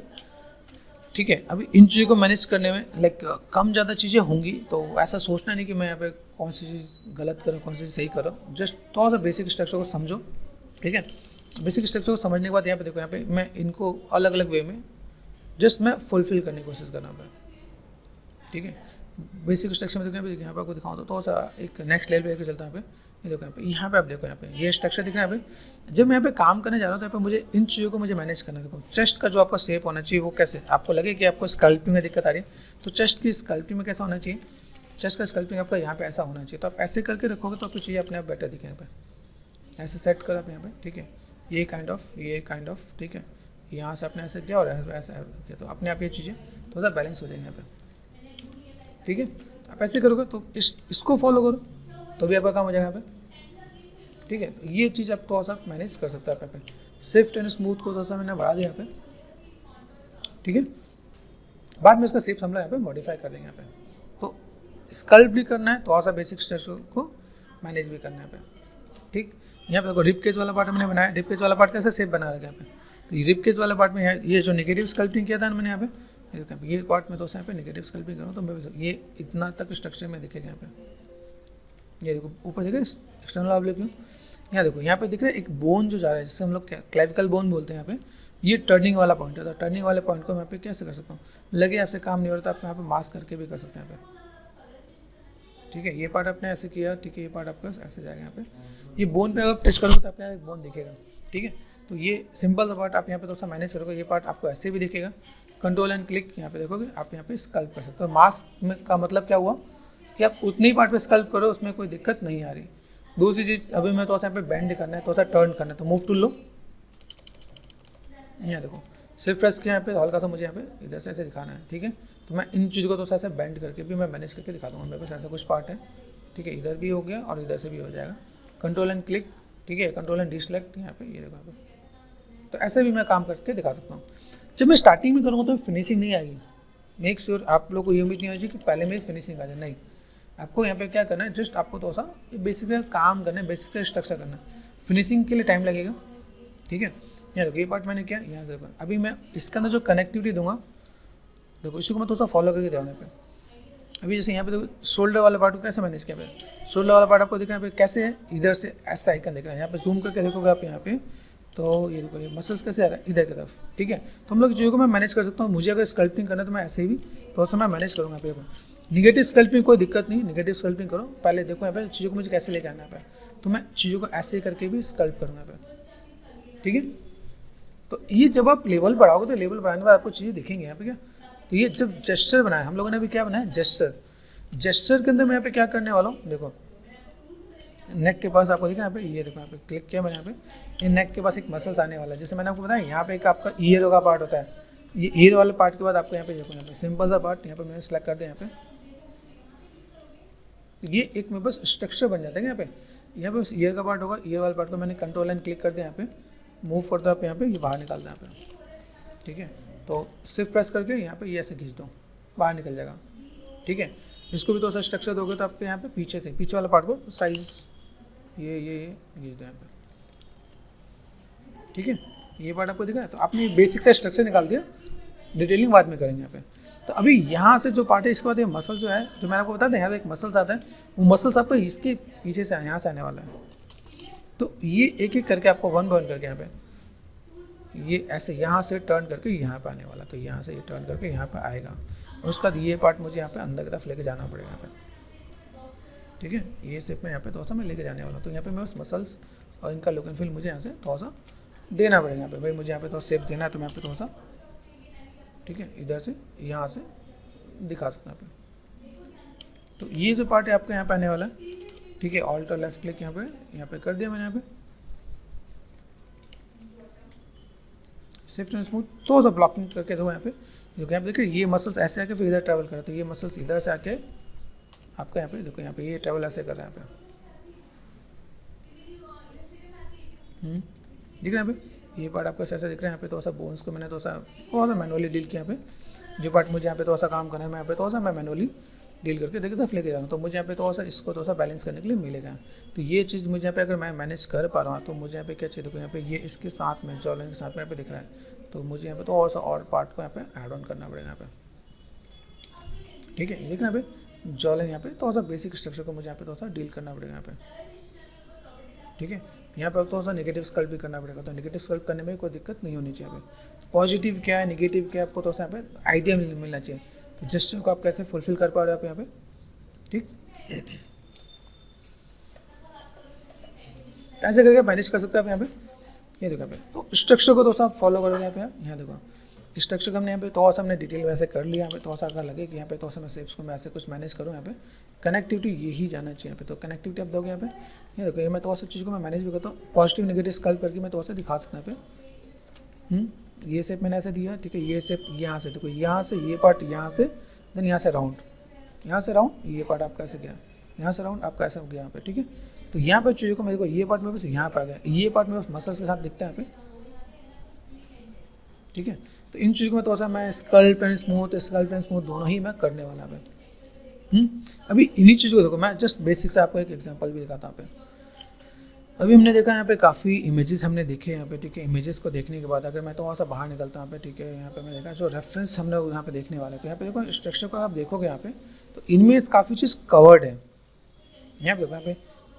A: ठीक है। अभी इन चीज़ों को मैनेज करने में लाइक कम ज़्यादा चीज़ें होंगी, तो ऐसा सोचना नहीं कि मैं यहाँ पे कौन सी चीज़ गलत करूँ कौन सी चीज़ सही करूँ, जस्ट थोड़ा सा बेसिक स्ट्रक्चर को समझो, ठीक है। बेसिक स्ट्रक्चर को समझने के बाद यहाँ पे देखो, यहाँ पे मैं इनको अलग अलग वे में जस्ट मैं फुलफिल करने की कोशिश करना पे, ठीक है। बेसिक स्ट्रक्चर में देखो यहाँ पे आपको दिखाऊँ तो थोड़ा सा एक नेक्स्ट लेवल पे लेकर चलता है यहाँ पे। ये देखो यहाँ पे आप देखो, यहाँ पे ये स्ट्रक्चर दिख रहा है यहाँ पे। जब मैं यहाँ पे काम करने जा रहा हूँ तो यहाँ पे मुझे इन चीज़ों को मुझे मैनेज करना है। देखो चेस्ट का जो आपका शेप होना चाहिए वो कैसे, आपको लगे कि आपको स्कल्पिंग में दिक्कत आ रही है तो चेस्ट की स्कल्पिंग में कैसा होना चाहिए, चेस्ट का स्कल्पिंग आपका यहाँ पे ऐसा होना चाहिए। तो आप ऐसे करके रखोगे तो आपकी चीज़ें अपने आप बेटर दिखें। यहाँ पे ऐसे सेट करो आप यहाँ पे, ठीक है। ये काइंड ऑफ ठीक है, यहाँ से आपने ऐसे किया और ऐसा किया तो अपने आप ये चीज़ें थोड़ा सा बैलेंस हो जाएंगे यहाँ पे, ठीक है। तो आप ऐसे करोगे तो इसको फॉलो करो तो भी आपका काम हो जाएगा यहाँ पे, ठीक है। तो ये चीज़ आप थोड़ा सा मैनेज कर सकते हैं आप यहाँ पे। स्विफ्ट एंड स्मूथ को थोड़ा सा मैंने बढ़ा दिया यहाँ पे, ठीक है। बाद में इसका शेप्स हम लोग यहाँ पे मॉडिफाई कर देंगे यहाँ पे। तो स्कल्प भी करना है, थोड़ा सा बेसिक स्ट्रक्चर को मैनेज भी करना है यहाँ पे, ठीक। यहाँ पे देखो रिप केज वाला पार्ट मैंने बनाया, रिप केज वाला पार्ट कैसे शेप बना रखा है यहाँ पे। तो ये रिप केज वाला पार्ट में ये जो नेगेटिव स्कल्पिंग किया था मैंने यहाँ पे, ये पार्ट में तो यहाँ पे नेगेटिव स्कल्पिंग करूँ तो मैं ये इतना तक स्ट्रक्चर में दिखेगा यहाँ पे। ये देखो ऊपर देखिए एक्सटर्नल ऑब्लिक व्यू, यहाँ देखो यहाँ पे दिख रहा है एक बोन जो जा रहा है जिससे हम लोग क्लेविकल बोन बोलते हैं यहाँ पे। ये टर्निंग वाला पॉइंट है, तो टर्निंग वाले पॉइंट को मैं यहाँ पे कैसे कर सकता हूँ, लगे आपसे काम नहीं हो रहा था आप यहाँ पे मास्क करके भी कर सकते हैं यहाँ पे, ठीक है। ये पार्ट आपने ऐसे किया, ठीक है। ये पार्ट आपका ऐसे जाएगा यहाँ पे। ये बोन पे अगर टच करोगे तो आपको यहाँ एक बोन दिखेगा, ठीक है। तो ये सिंपल सा पार्ट आप यहाँ पे थोड़ा सा मैनेज करोगे, ये पार्ट आपको ऐसे भी दिखेगा। कंट्रोल एंड क्लिक यहाँ पे देखोगे आप यहाँ पे स्कल्प कर सकते हो। मास्क में का मतलब क्या हुआ कि आप उतनी पार्ट पे स्कल्प करो उसमें कोई दिक्कत नहीं आ रही। दूसरी चीज़, अभी मैं थोड़ा सा यहाँ पे बेंड करना है, थोड़ा सा टर्न करना है, तो मूव टूल लो, यहाँ देखो सिर्फ प्रेस किया यहाँ पे, हल्का सा मुझे यहाँ पे इधर से ऐसे दिखाना है, ठीक है। तो मैं इन चीज़ों को थोड़ा सा ऐसे बेंड करके भी मैं मैनेज करके दिखा दूँगा। मेरे पास ऐसा कुछ पार्ट है, ठीक है, इधर भी हो गया और इधर से भी हो जाएगा। कंट्रोल एंड क्लिक, ठीक है, कंट्रोल एंड डिसलेक्ट, यहाँ पे ये देखो यहाँ पे। तो ऐसे भी मैं काम करके दिखा सकता हूँ। जब मैं स्टार्टिंग में करूँगा तो फिनिशिंग नहीं आएगी। मेक श्योर आप लोग को ये उम्मीद नहीं होगी कि पहले में फिनिशिंग आ जाए, नहीं। आपको यहाँ पे क्या करना है, जस्ट आपको थोड़ा सा बेसिक से काम करना है, बेसिक से स्ट्रक्चर करना है। फिनिशिंग के लिए टाइम लगेगा, ठीक है। यहाँ देखो ये पार्ट मैंने किया, यहाँ से देखो अभी मैं इसके अंदर जो कनेक्टिविटी दूंगा, देखो इसी को मैं थोड़ा सा फॉलो करके देने पे। अभी जैसे यहाँ पे देखो शोल्डर वाला पार्ट को कैसे मैनेज किया पे, शोल्डर वाला पार्ट आपको दिख रहा है पे कैसे है, इधर से ऐसा आइकन दिख रहा है, यहाँ पे जूम करके देखोगे आप यहाँ पे, तो ये देखो ये मसल्स कैसे आ रहा है इधर की तरफ, ठीक है। तो हम लोग चीज़ों को मैं मैनेज कर सकता हूँ। मुझे अगर स्कल्पिंग करना है तो मैं ऐसे ही भी थोड़ा सा मैं मैनेज करूँगा। यहाँ पे निगेटिव स्कल्पिंग कोई दिक्कत नहीं, निगेटिव स्कल्पिंग करो। पहले देखो यहाँ पे चीज़ों को मुझे कैसे लेके आना है यहाँ पे, तो मैं चीज़ों को ऐसे ही करके भी स्कल्प करूँगा यहाँ पे, ठीक है। तो ये जब आप लेवल बढ़ाओगे तो लेवल बढ़ाने के बाद आपको चीज़ें दिखेंगी यहाँ पे क्या। तो ये जब जेस्चर बनाया हम लोगों ने, अभी क्या बनाया जेस्चर। जेस्चर के अंदर मैं यहाँ पे क्या करने वाला हूँ, देखो नेक के पास आपको दिखा यहाँ पे, ये देखो यहाँ पे क्लिक किया मैंने, यहाँ पे ये नेक के पास एक मसल्स आने वाला है। जैसे मैंने आपको बताया यहाँ पे एक आपका ईयर का पार्ट होता है, ये ईयर वाले पार्ट के बाद आपको यहाँ पे देखो, यहाँ पे सिंपल सा पार्ट यहाँ पे मैंने सेलेक्ट कर दिया। यहाँ पे ये एक मेरे पास स्ट्रक्चर बन जाता है यहाँ पे बस ईयर का पार्ट होगा, ईयर वाले पार्ट को मैंने कंट्रोल एंड क्लिक कर दिया, यहाँ पे मूव करता है यहाँ पे, ये बाहर निकालता है यहाँ पे, ठीक है। तो सिर्फ प्रेस करके यहाँ पे ये ऐसे खींच दो, बाहर निकल जाएगा, ठीक है। इसको भी तो सा स्ट्रक्चर दोगे तो आपके यहाँ पे पीछे से पीछे वाला पार्ट को साइज ये खींच दो यहाँ पे, ठीक है। ये पार्ट आपको दिखा है, तो आपने बेसिक से स्ट्रक्चर निकाल दिया, डिटेलिंग बाद में करेंगे यहाँ पे। तो अभी यहाँ से जो पार्ट है इसके बाद ये मसल जो है, जो मैंने आपको बताया था यहाँ से एक मसल्स आता है, वो मसल्स आपको इसके पीछे से यहाँ से आने वाला है। तो ये एक एक करके आपको वन बाय वन करके यहाँ पे ये ऐसे यहाँ से टर्न करके यहाँ पे आने वाला, तो यहाँ से ये टर्न करके यहाँ पे आएगा। और उसके बाद ये पार्ट मुझे यहाँ पे अंदर की तरफ लेके जाना पड़ेगा यहाँ पे, ठीक है। ये सिर्फ मैं यहाँ पे थोड़ा सा मैं लेके जाने वाला, तो यहाँ पे मैं बस मसल्स और इनका लुक एंड फील मुझे यहाँ से थोड़ा सा देना पड़ेगा यहाँ पे। भाई मुझे यहाँ पे थोड़ा शेप देना है तो मैं यहाँ पे थोड़ा सा, ठीक है, इधर से यहाँ से दिखा सकता हूँ यहाँ पे। तो ये जो पार्ट है आपका यहाँ पे आने वाला है, ठीक है। ऑल्ट और लेफ्ट क्लिक यहाँ पे कर दिया मैंने, यहाँ पे शिफ्ट एंड स्मूथ थोड़ा सा ब्लॉकिंग करके दो यहाँ पे। देखो यहाँ पे देखिए ये मसल्स ऐसे आके फिर इधर ट्रैवल कर रहे, तो ये मसल्स इधर से आके आपका यहाँ पे देखो यहाँ पे ये ट्रैवल ऐसे कर रहा है यहाँ पे, दिख रहा है यहाँ पे। ये पार्ट आपको ऐसा दिख रहा है यहाँ पे, थोड़ा सा बोन्स को मैंने थोड़ा सा मैनुअली डील किया यहाँ पे। जो पार्ट मुझे यहाँ पे थोड़ा सा काम करना है, मैं यहाँ पे थोड़ा सा मैं मैनुअली डील करके देखिए तरफ लेके जाऊँगा, तो मुझे यहाँ पे थोड़ा सा इसको थोड़ा सा बैलेंस करने के लिए मिलेगा। तो ये चीज़ मुझे यहाँ पे अगर मैं मैनेज कर पा रहा हूँ तो मुझे यहाँ पे क्या चाहिए, देखो यहाँ पे ये इसके साथ में जॉ लाइन के साथ में यहाँ पे दिख रहा है, तो मुझे यहाँ पे थोड़ा सा और पार्ट को यहाँ पे ऐड ऑन करना पड़ेगा यहाँ पे, ठीक है। ये देखना यहाँ पे जॉ लाइन यहाँ पे थोड़ा सा बेसिक स्ट्रक्चर को मुझे यहाँ पे थोड़ा सा डील करना पड़ेगा यहाँ पे, ठीक है। यहाँ पर थोड़ा सा नेगेटिव स्कल्प भी करना पड़ेगा, तो नेगेटिव स्कल्प करने में कोई दिक्कत नहीं होनी चाहिए। पॉजिटिव क्या है नेगेटिव क्या है आपको थोड़ा सा यहाँ पे आइडिया मिलना चाहिए, तो जेस्चर को आप कैसे फुलफिल कर पा रहे हो आप यहाँ पे, ठीक। ऐसे करके मैनेज कर सकते हैं आप यहाँ पे। ये देखो यहाँ पे तो स्ट्रक्चर को थोड़ा सा फॉलो करोगे यहाँ पे। यहाँ देखो स्ट्रक्चर को हमने यहाँ पे थोड़ा सा हमने डिटेल वैसे कर लिया, यहाँ पे थोड़ा सा अगर लगे कि यहाँ पे थोड़ा सा मैं शेप्स को मैं ऐसे कुछ मैनेज करूँ यहाँ पे। कनेक्टिविटी यही जाना चाहिए यहाँ पे, तो कनेक्टिविटी आप दोगे यहाँ पे। ये देखो ये मैं थोड़ा सा चीज़ को मैं मैनेज भी करता हूँ, पॉजिटिव नेगेटिव स्कल्प करके मैं थोड़ा सा दिखा सकता हूँ यहाँ पे। ये शेप मैंने ऐसे दिया, ठीक है। ये शेप यहाँ से देखो, यहाँ से ये पार्ट यहाँ से, देन यहाँ से राउंड, यहाँ से राउंड, ये पार्ट आपका ऐसे गया, यहाँ से राउंड आपका ऐसा हो गया यहाँ पे, ठीक है। तो यहाँ पे चीज़ों को मेरे को ये पार्ट में बस यहाँ पे आ गया, ये पार्ट में बस मसल्स के साथ दिखता है यहाँ पे, ठीक है। तो इन चीज़ों में थोड़ा सा मैं स्कल्प एंड स्मूथ दोनों ही मैं करने वाला है। अभी इन्हीं चीज़ों को देखो, मैं जस्ट बेसिक से आपको एक एग्जांपल भी दिखाता हूँ यहाँ पे। अभी हमने देखा यहाँ पे काफ़ी इमेजेस हमने देखे यहाँ पे, ठीक है। इमेजेस को देखने के बाद अगर मैं थोड़ा सा बाहर निकलता हूँ यहाँ पे, ठीक है। यहाँ पे मैं देखा जो रेफरेंस हमने यहाँ पे देखने वाले, तो यहाँ पे देखो स्ट्रक्चर को आप देखोगे यहाँ पे, तो इनमें काफ़ी चीज़ कवर्ड है। यहाँ पे देखो यहाँ पे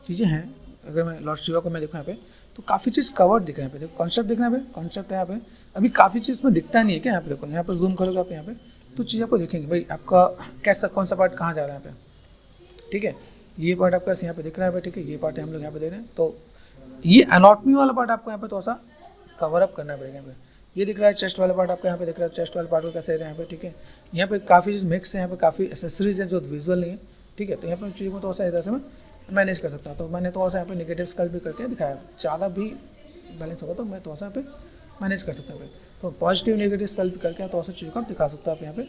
A: चीज़ें हैं, अगर मैं लॉर्ड शिवा को मैं देखूँ यहाँ पे तो काफ़ी चीज़ कवर्ड दिख रहा है यहाँ पे। देखो कॉन्सेप्ट दिख रहा है यहाँ पे, कॉन्सेप्ट है यहाँ पे। अभी काफ़ी चीज़ में दिखता नहीं है क्या, यहाँ पे देखो, यहाँ पे जूम करोगे आप यहाँ पे तो चीज़ आपको देखेंगे भाई आपका कैसा कौन सा पार्ट कहाँ जा रहा है यहाँ पे, ठीक है। ये पार्ट आपका यहाँ पे दिख रहा है, ठीक है। ये पार्ट हम लोग यहाँ पे दे रहे हैं, तो ये एनाटॉमी वाला पार्ट आपको यहाँ पे थोड़ा सा कवर अप करना पड़ेगा यहाँ पे। ये दिख रहा है चेस्ट वाला पार्ट आपका यहाँ पे दिख रहा है, चेस्ट वाले पार्ट को कैसे दे रहे हैं यहाँ पे, ठीक है। यहाँ पे काफ़ी चीज़ मिक्स है, यहाँ पे काफ़ी एसेसरीज है जो विजुअल नहीं है, ठीक है। तो यहाँ पे चीज़ों को थोड़ा सा इधर से मैं मैनेज कर सकता हूँ। तो मैंने थोड़ा सा यहाँ पे नेगेटिव स्कल्प भी करके दिखाया, ज़्यादा भी बैलेंस होगा तो मैं थोड़ा सा यहाँ पे मैनेज कर सकता हूँ। तो पॉजिटिव नेगेटिव स्कल्प करके थोड़ा सा चीज़ों को आप दिखा सकता हूँ आप यहाँ पे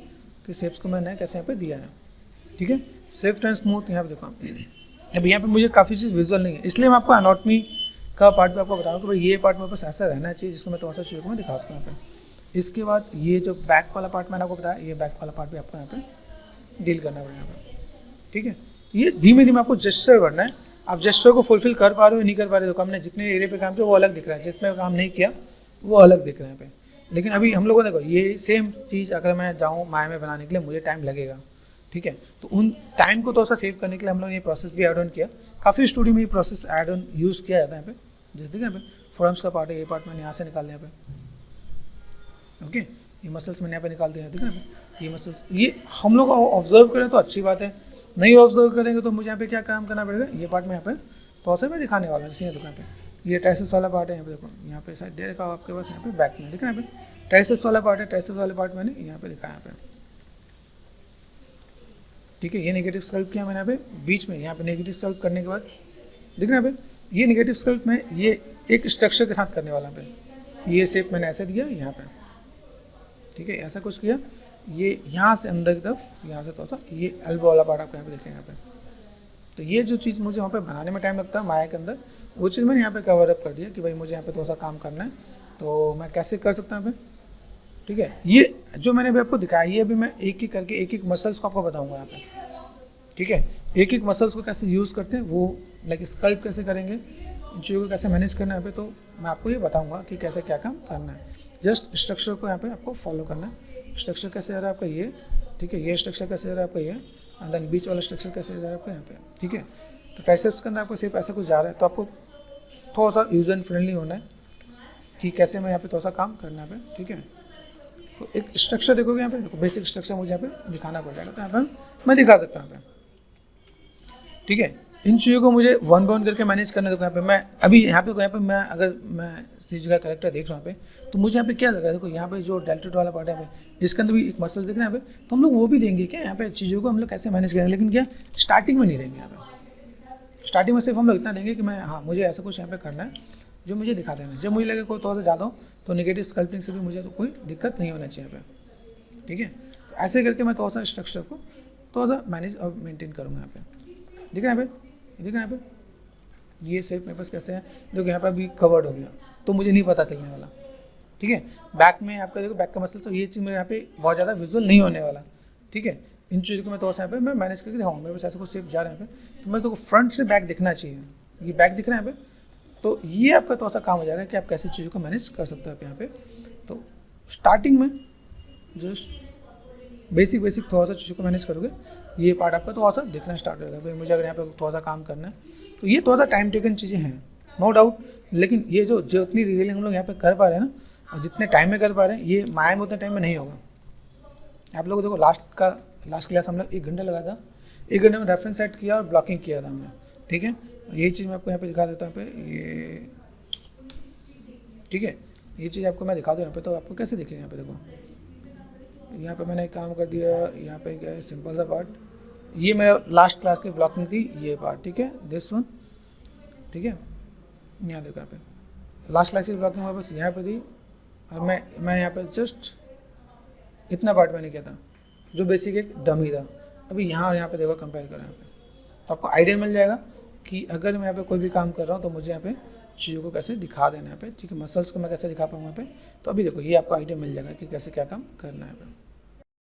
A: कि शेप्स को मैंने कैसे यहाँ पे दिया है। ठीक है, सेफ्ट एंड स्मूथ यहाँ पे देखो। अब यहाँ पे मुझे काफ़ी चीज़ विजुअल नहीं है, इसलिए मैं आपको एनाटॉमी का पार्ट भी आपको बता रहा हूँ कि भाई ये पार्ट मेरे पास ऐसा रहना चाहिए जिसको मैं थोड़ा सा चीज़ों को मैं दिखा सकूँ यहाँ पे। इसके बाद ये जो बैक वाला पार्ट मैंने आपको बताया, ये बैक वाला पार्ट भी आपको यहाँ पे डील करना पड़ेगा यहाँ पे। ठीक है, ये धीमे धीमे आपको जेस्चर करना है। आप जेस्चर को फुलफिल कर पा रहे हो नहीं कर पा रहे हो, तो हमने जितने एरिया पे काम किया वो अलग दिख रहा है, जितने काम नहीं किया वो अलग दिख रहा है यहाँ पे। लेकिन अभी हम लोगों ने देखो ये सेम चीज़ अगर मैं जाऊँ माया में बनाने के लिए मुझे टाइम लगेगा। ठीक है, तो उन टाइम को थोड़ा सा सेव करने के लिए हम लोगों ने ये प्रोसेस भी ऐड ऑन किया। काफ़ी स्टूडियो में ये प्रोसेस ऐड ऑन यूज़ किया जाता है यहाँ पे। जैसे देखिए यहाँ पे फोरम्स का पार्ट है, ये पार्ट मैंने यहाँ से निकाल दिया यहाँ पे। ओके, ये मसल्स मैंने यहाँ पे निकाल दिया, देखिए यहाँ पे ये मसल्स, ये हम लोग ऑब्जर्व करें तो अच्छी बात है, नहीं ऑब्जर्व करेंगे तो मुझे यहाँ पे क्या काम करना पड़ेगा। ये पार्ट में यहाँ पे थोड़ा सा मैं दिखाने वाला हूँ। जैसे दुकान पे ये ट्राइसेप्स वाला पार्ट है, यहाँ पे देखो, यहाँ पे शायद दे रखा हो आपके पास, यहाँ पे बैक में देखना यहाँ पे ट्राइसेप्स वाला पार्ट है, ट्राइसेप्स वाले पार्ट मैंने यहाँ पे दिखाया यहाँ पे। ठीक है, ये नेगेटिव स्कल्प किया मैंने यहाँ पे बीच में, यहाँ पे नेगेटिव स्कल्प करने के बाद देखना यहाँ पे ये नेगेटिव स्कल्प में ये एक स्ट्रक्चर के साथ करने वाला पे, ये शेप मैंने ऐसे दिया यहाँ पे। ठीक है, ऐसा कुछ किया, ये यहाँ से अंदर की तरफ, यहाँ से थोड़ा सा ये एल्बो वाला पार्ट आपको यहाँ पे देखेंगे यहाँ पे। तो ये जो चीज़ मुझे वहाँ पे बनाने में टाइम लगता है माया के अंदर, वो चीज़ मैंने यहाँ पे कवर अप कर दिया कि भाई मुझे यहाँ पे थोड़ा सा काम करना है तो मैं कैसे कर सकता हूँ यहाँ पे। ठीक है, ये जो मैंने अभी आपको दिखाया ये अभी मैं एक एक करके एक एक मसल्स को आपको बताऊँगा यहाँ पे। ठीक है, एक एक मसल्स को कैसे यूज़ करते हैं वो, लाइक स्कल्प कैसे करेंगे, इन चीज़ों को कैसे मैनेज करना है यहाँ पे, तो मैं आपको ये बताऊँगा कि कैसे क्या काम करना है। जस्ट स्ट्रक्चर को यहाँ पे आपको फॉलो करना है। स्ट्रक्चर कैसे आ रहा है आपका ये, ठीक है, ये स्ट्रक्चर कैसे आ रहा है आपका ये, एंड देन बीच वाला स्ट्रक्चर कैसे आ रहा है आपका यहाँ पे। ठीक है, तो ट्राइसेप्स के अंदर आपको सिर्फ ऐसा कुछ जा रहा है, तो आपको थोड़ा सा यूजर फ्रेंडली होना है कि कैसे मैं यहाँ पे थोड़ा सा काम करना है। ठीक है, तो एक स्ट्रक्चर देखोगे यहाँ पे, देखो बेसिक स्ट्रक्चर मुझे यहाँ पे दिखाना पड़ जाएगा, तो यहाँ पे मैं दिखा सकता हूँ यहाँ पे। ठीक है, इन चीज़ों को मुझे वन बाय वन करके मैनेज करना है। देखो यहाँ पे मैं अभी यहाँ पे मैं अगर मैं चीज़ का करेक्टर देख रहा हूँ यहाँ पे, तो मुझे यहाँ पे क्या लग रहा है, देखो यहाँ पे जो डेल्टोइड वाला पार्ट है यहाँ पे, इसके अंदर भी एक मसल दिख रहा है यहाँ पे, तो हम लोग वो भी देंगे क्या यहाँ पे चीज़ों को हम लोग कैसे मैनेज करेंगे, लेकिन क्या स्टार्टिंग में नहीं देंगे। यहाँ पे स्टार्टिंग में सिर्फ हम लोग इतना देंगे कि मैं हाँ मुझे ऐसा कुछ यहाँ पे करना है जो मुझे दिखा देना है। जब मुझे लगे कोई थोड़ा सा ज़्यादा हो तो नेगेटिव स्कल्पिंग से भी मुझे तो कोई दिक्कत नहीं होना चाहिए यहाँ पे। ठीक है, तो ऐसे करके मैं थोड़ा सा स्ट्रक्चर को थोड़ा सा मैनेज और मेंटेन करूँगा यहाँ पे। ठीक है, यहाँ पे देखना, यहाँ पे ये शेप मेरे पास कैसे है, देखो यहाँ पे अभी कवर्ड हो गया तो मुझे नहीं पता चलने वाला। ठीक है, बैक में आपका देखो बैक का मसल, तो ये चीज़ मेरे यहाँ पे बहुत ज़्यादा विजुअल नहीं होने वाला। ठीक है, इन चीज़ों को मैं थोड़ा सा यहाँ पे मैं मैनेज करके दिखाऊंगा। मेरे पास ऐसा कुछ शेप जा रहा है यहाँ पे, तो मैं तो फ्रंट से बैक दिखना चाहिए, ये बैक दिख रहा है यहाँ पे, तो ये आपका थोड़ा सा काम हो जाएगा कि आप कैसे चीज़ों को मैनेज कर सकते हो आप यहाँ पे। तो स्टार्टिंग में जस्ट बेसिक थोड़ा सा चीज़ों को मैनेज करोगे, ये पार्ट आपका थोड़ा सा दिखना स्टार्ट होगा। भाई मुझे अगर यहाँ पे थोड़ा सा काम करना है तो ये थोड़ा सा टाइम टेकन चीज़ें हैं, नो डाउट, लेकिन ये जो इतनी रियलिंग हम लोग यहाँ पे कर पा रहे हैं ना, और जितने टाइम में कर पा रहे हैं, ये माया में उतने टाइम में नहीं होगा। आप लोग देखो लास्ट क्लास हम लोग 1 घंटा लगा था, 1 घंटे में रेफरेंस सेट किया और ब्लॉकिंग किया था हमने। ठीक है, यही चीज़ मैं आपको यहाँ पे दिखा देता हूँ यहाँ पे ये। ठीक है, ये चीज़ आपको मैं दिखा दूँ यहाँ पे, तो आपको कैसे दिखेगा यहाँ पे, देखो यहाँ पे मैंने एक काम कर दिया, यहाँ पे क्या है सिंपल सा पार्ट, ये मेरा लास्ट क्लास की ब्लॉकिंग थी, ये पार्ट। ठीक है, दिस वन। ठीक है, यहाँ देखो यहाँ पे लास्ट क्लास की ब्लॉकिंग मेरे पास यहाँ पे थी, और मैं यहाँ पे जस्ट इतना पार्ट मैंने किया था जो बेसिक एक डमी था। अभी यहाँ पे देखो कंपेयर करें यहाँ पे, तो आपको आइडिया मिल जाएगा कि अगर मैं यहाँ पे कोई भी काम कर रहा हूँ तो मुझे यहाँ पे चीज़ों को कैसे दिखा देना है यहाँ पे। ठीक है, मसल्स को मैं कैसे दिखा पाऊँगा यहाँ पे, तो अभी देखो ये आपको आइडिया मिल जाएगा कि कैसे क्या काम करना है यहाँ पे।